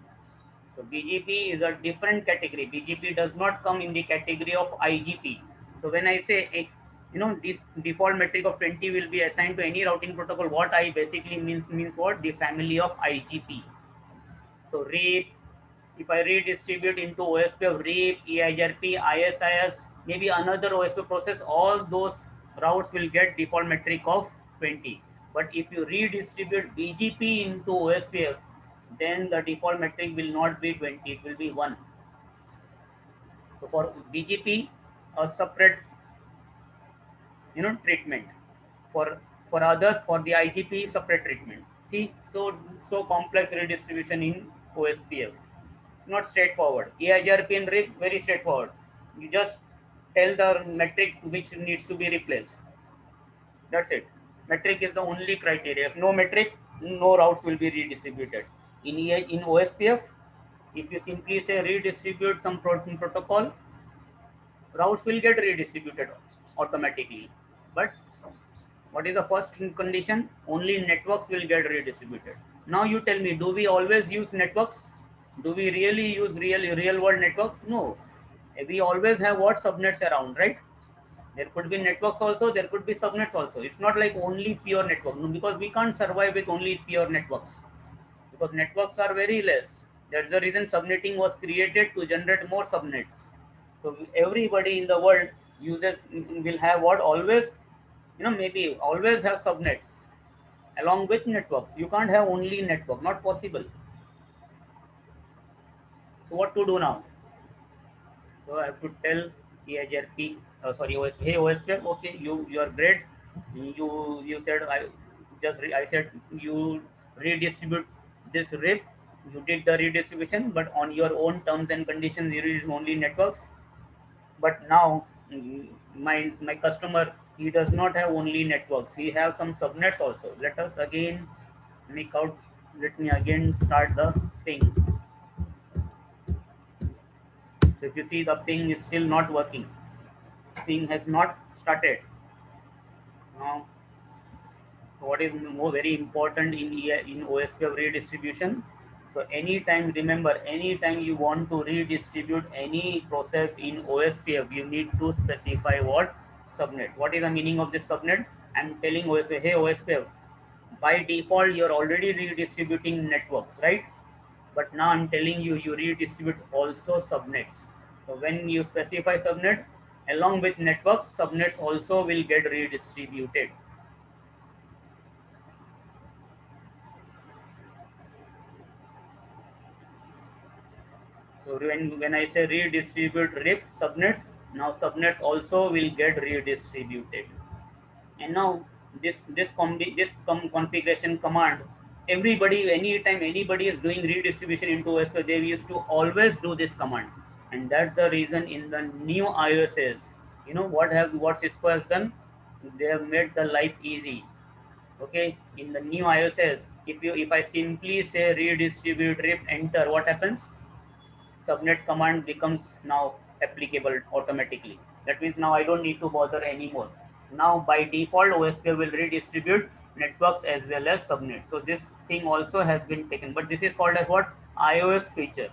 So BGP is a different category. BGP does not come in the category of IGP. So when I say, this default metric of 20 will be assigned to any routing protocol, what I basically means what? The family of IGP. So RAPE, if I redistribute into OSPF, RAPE, EIGRP, ISIS, maybe another OSPF process, all those routes will get default metric of 20. But if you redistribute BGP into OSPF, then the default metric will not be 20, it will be 1. So for BGP, a separate treatment. For others, for the IGP, separate treatment. See, so complex redistribution in OSPF. It's not straightforward. EIGRP and RIP, very straightforward. You just tell the metric which needs to be replaced. That's it. Metric is the only criteria. If no metric, no routes will be redistributed. In OSPF, if you simply say redistribute some protocol, routes will get redistributed automatically. But what is the first condition? Only networks will get redistributed. Now you tell me, do we always use networks? Do we really use real world networks? No. We always have what? Subnets around, right? There could be networks also, there could be subnets also. It's not like only pure network, no, because we can't survive with only pure networks, because networks are very less. That's the reason subnetting was created, to generate more subnets. So everybody in the world uses will have what? Always, maybe always have subnets along with networks. You can't have only network, not possible. So what to do now? So I have to tell EIGRP, sorry, hey OSPF, okay, you are great. You said I said you redistribute this RIP. You did the redistribution, but on your own terms and conditions. You use only networks. But now my customer, he does not have only networks. He have some subnets also. Let us again make out. Let me again start the thing. So if you see, the ping is still not working. Ping has not started. Now, what is more very important in OSPF redistribution? So anytime, remember, anytime you want to redistribute any process in OSPF, you need to specify what? Subnet. What is the meaning of this subnet? I'm telling OSPF, hey OSPF, by default you're already redistributing networks, right? But now I'm telling you, you redistribute also subnets. So when you specify subnet, along with networks, subnets also will get redistributed. So when I say redistribute RIP subnets, now subnets also will get redistributed. And now this configuration command, everybody, anytime anybody is doing redistribution into OSPF, they used to always do this command. And that's the reason in the new iOSs, what Cisco has done? They have made the life easy. Okay, in the new iOSs, if I simply say redistribute RIP enter, what happens? Subnet command becomes now applicable automatically. That means now I don't need to bother anymore. Now by default, OSPF will redistribute networks as well as subnets. So this thing also has been taken, but this is called as what? iOS feature.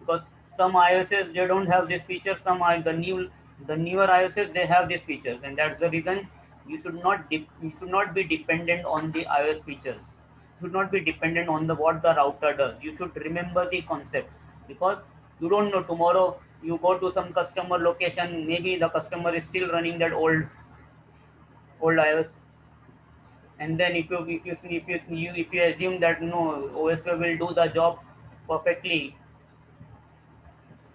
Because some iOSs, they don't have this feature. Some are the newer iOSs, they have these features, and that's the reason you should not be dependent on the iOS features. You should not be dependent on the what the router does. You should remember the concepts, because you don't know, tomorrow you go to some customer location, maybe the customer is still running that old iOS, and then if you assume that no, OSPF will do the job perfectly,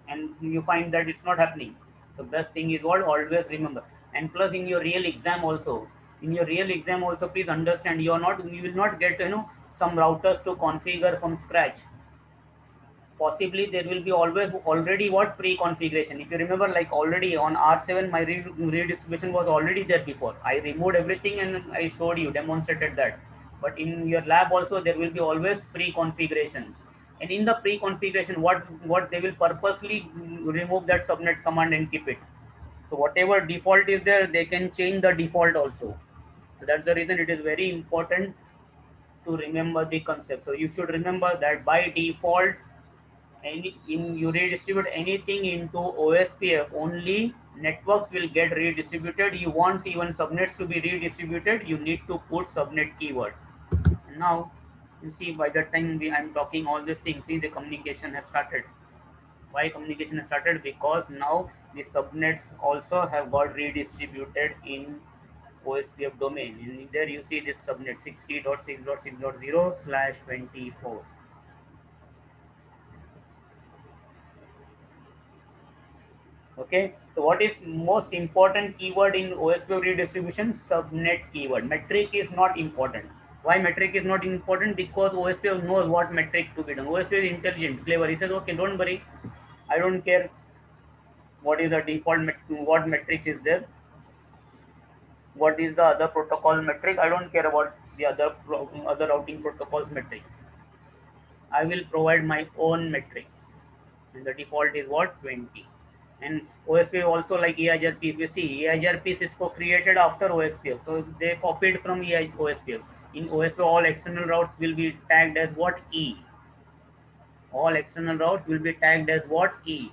and you find that it's not happening. The best thing is what? Always remember. And plus, in your real exam also, please understand, you will not get some routers to configure from scratch. possibly there will be always already what pre-configuration. If you remember, like already on R7 my redistribution was already there before. I removed everything and I showed you, demonstrated that. But in your lab also there will be always pre-configurations, and in the pre-configuration what they will purposely remove that subnet command and keep it. So whatever default is there, they can change the default also. So that's the reason it is very important to remember the concept. So you should remember that by default, you redistribute anything into OSPF, only networks will get redistributed. You want even subnets to be redistributed, you need to put subnet keyword. Now you see, by the time I'm talking all these things, see the communication has started. Why communication has started? Because now the subnets also have got redistributed in OSPF domain. In there you see this subnet 60.6.6.0/24. Okay, so what is most important keyword in OSPF redistribution? Subnet keyword. Metric is not important. Why metric is not important? Because OSPF knows what metric to be done. OSPF is intelligent, clever. He says, okay, don't worry, I don't care what is the default what metrics is there, what is the other protocol metric. I don't care about the other routing protocols metrics. I will provide my own metrics, and the default is what, 20. And OSPF also, like EIGRP, if you see EIGRP Cisco created after OSPF, so they copied from OSPF. In OSPF, all external routes will be tagged as what, E. All external routes will be tagged as what, E.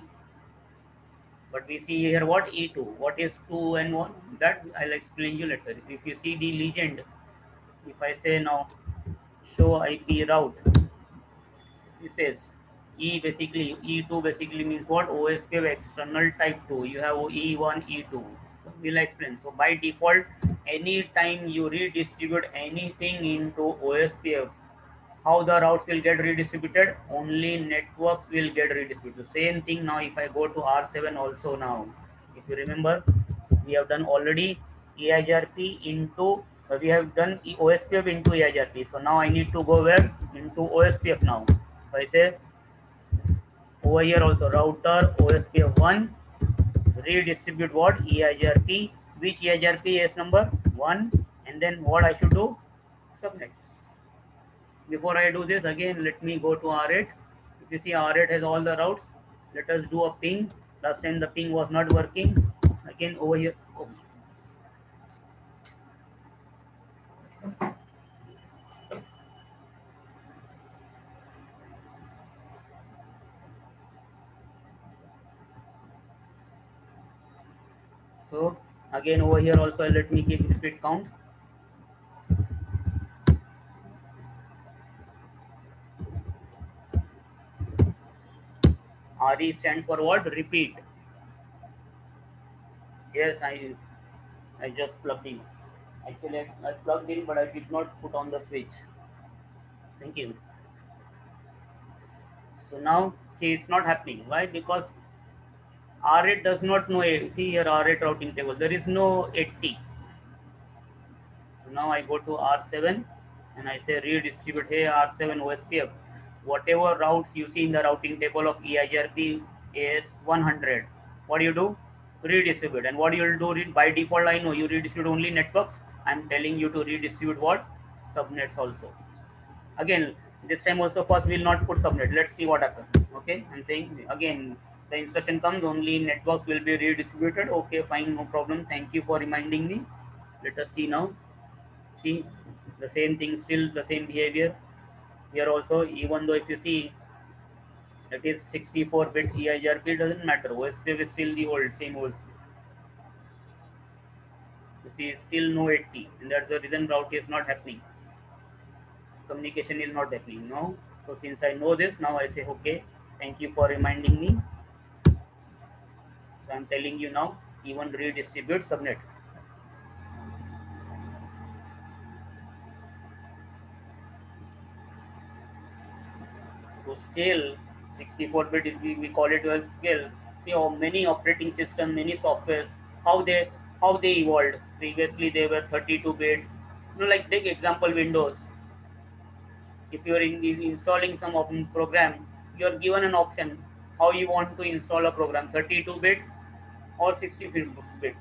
But we see here what, E2. What is 2 and 1? That I'll explain you later. If you see the legend, if I say now show IP route, it says E, basically E2 basically means what, OSPF external type 2. You have E1, E2. So we'll explain. So by default, anytime you redistribute anything into OSPF, how the routes will get redistributed? Only networks will get redistributed. Same thing now if I go to R7 also now. If you remember, we have done already EIGRP into, we have done OSPF into EIGRP. So now I need to go where? Into OSPF now. So I say over here also router OSPF1 redistribute what, EIGRP, which EIGRP is number 1, and then what I should do, subnets. Before I do this, again let me go to R8. If you see, R8 has all the routes. Let us do a ping. Last time the ping was not working. Again over here. Oh. So again over here also let me keep repeat count. RE stands for what? Repeat. Yes, I just plugged in. Actually I plugged in, but I did not put on the switch. Thank you. So now see, it's not happening. Why? Because R8 does not know a, see here R8 routing table. There is no 80. So now I go to R7 and I say redistribute. Hey R7 OSPF, whatever routes you see in the routing table of EIGRP is 100. What do you do? Redistribute. And what you will do, by default I know you redistribute only networks. I'm telling you to redistribute what? Subnets also. Again, this time also first we will not put subnet. Let's see what happens. Okay, I'm saying again, the instruction comes, only networks will be redistributed. Okay, fine, no problem. Thank you for reminding me. Let us see now. See, the same thing, still the same behavior here also. Even though if you see it is 64-bit EIGRP, doesn't matter. OSPF is still the old, same old. You see, still no 80, and that's the reason route is not happening. Communication is not happening. No. So since I know this, now I say okay. Thank you for reminding me. So I'm telling you now, even redistribute subnet. To scale 64-bit, we call it a scale. See how many operating system, many softwares, how they evolved. Previously they were 32-bit. You know, like take example Windows. If you're installing some program, you are given an option how you want to install a program, 32-bit or 64-bit.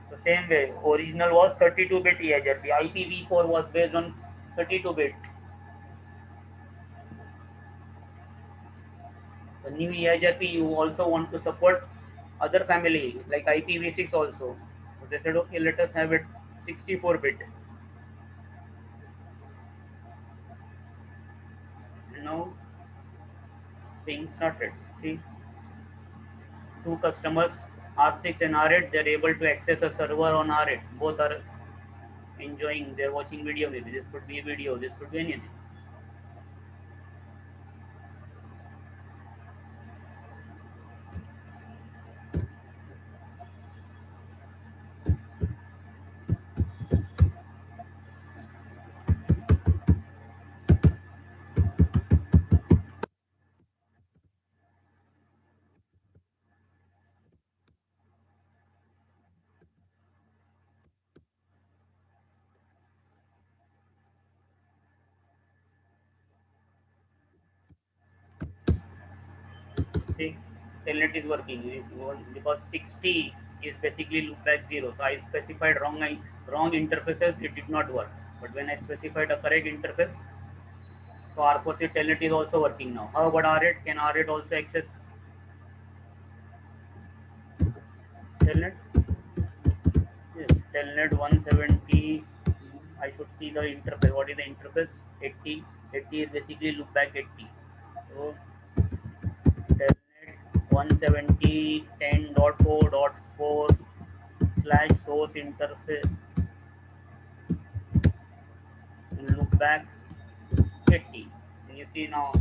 The same way, original was 32-bit EIGRP. IPv4 was based on 32-bit. The new EIGRP, you also want to support other family like IPv6 also. So they said, okay, let us have it 64-bit. And now things started. See, two customers, R6 and R8, they're able to access a server on R8. Both are enjoying, they're watching video maybe. This could be a video, this could be anything. See, telnet is working because 60 is basically loopback 0. So I specified wrong interfaces, it did not work. But when I specified a correct interface, so R4C telnet is also working now. How about R8? Can R8 also access telnet? Yes, telnet 170. I should see the interface. What is the interface? 80. 80 is basically loopback 80. So telnet 170 10.4.4 slash source interface and loopback 80. And you see now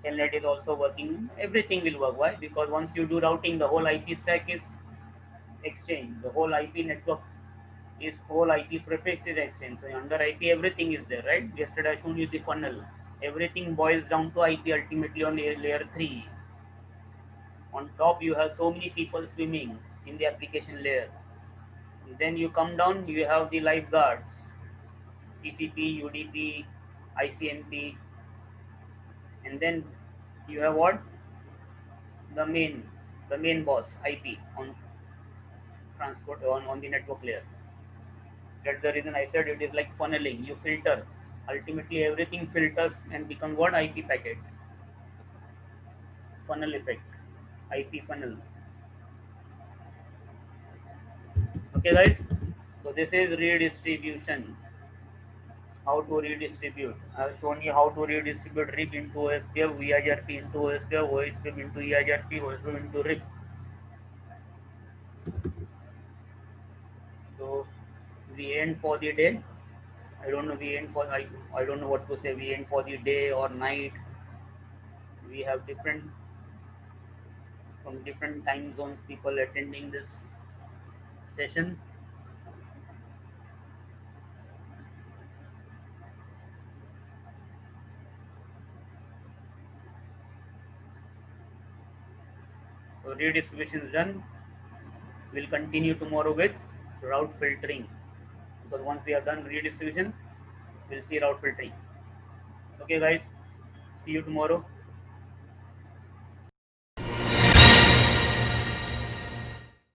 telnet is also working. Everything will work. Why? Because once you do routing, the whole IP stack is exchanged. The whole IP network is whole IP prefix is exchanged. So under IP, everything is there, right? Yesterday I showed you the funnel. Everything boils down to IP ultimately on layer 3. On top, you have so many people swimming in the application layer. Then you come down, you have the lifeguards, TCP, UDP, ICMP, and then you have what? The main boss, IP on transport on the network layer. That's the reason I said it is like funneling. You filter. Ultimately, everything filters and become what? IP packet. Funnel effect. IP funnel. Okay, guys. So this is redistribution. How to redistribute. I have shown you how to redistribute RIP into OSPF, EIGRP into OSPF, OSPF into EIGRP, OSPF into RIP. So we end for the day. I don't know. We end for I don't know what to say. We end for the day or night. We have different from different time zones people attending this session. So redistribution is done. We'll continue tomorrow with route filtering because once we have done redistribution, we'll see route filtering. Okay, guys. See you tomorrow.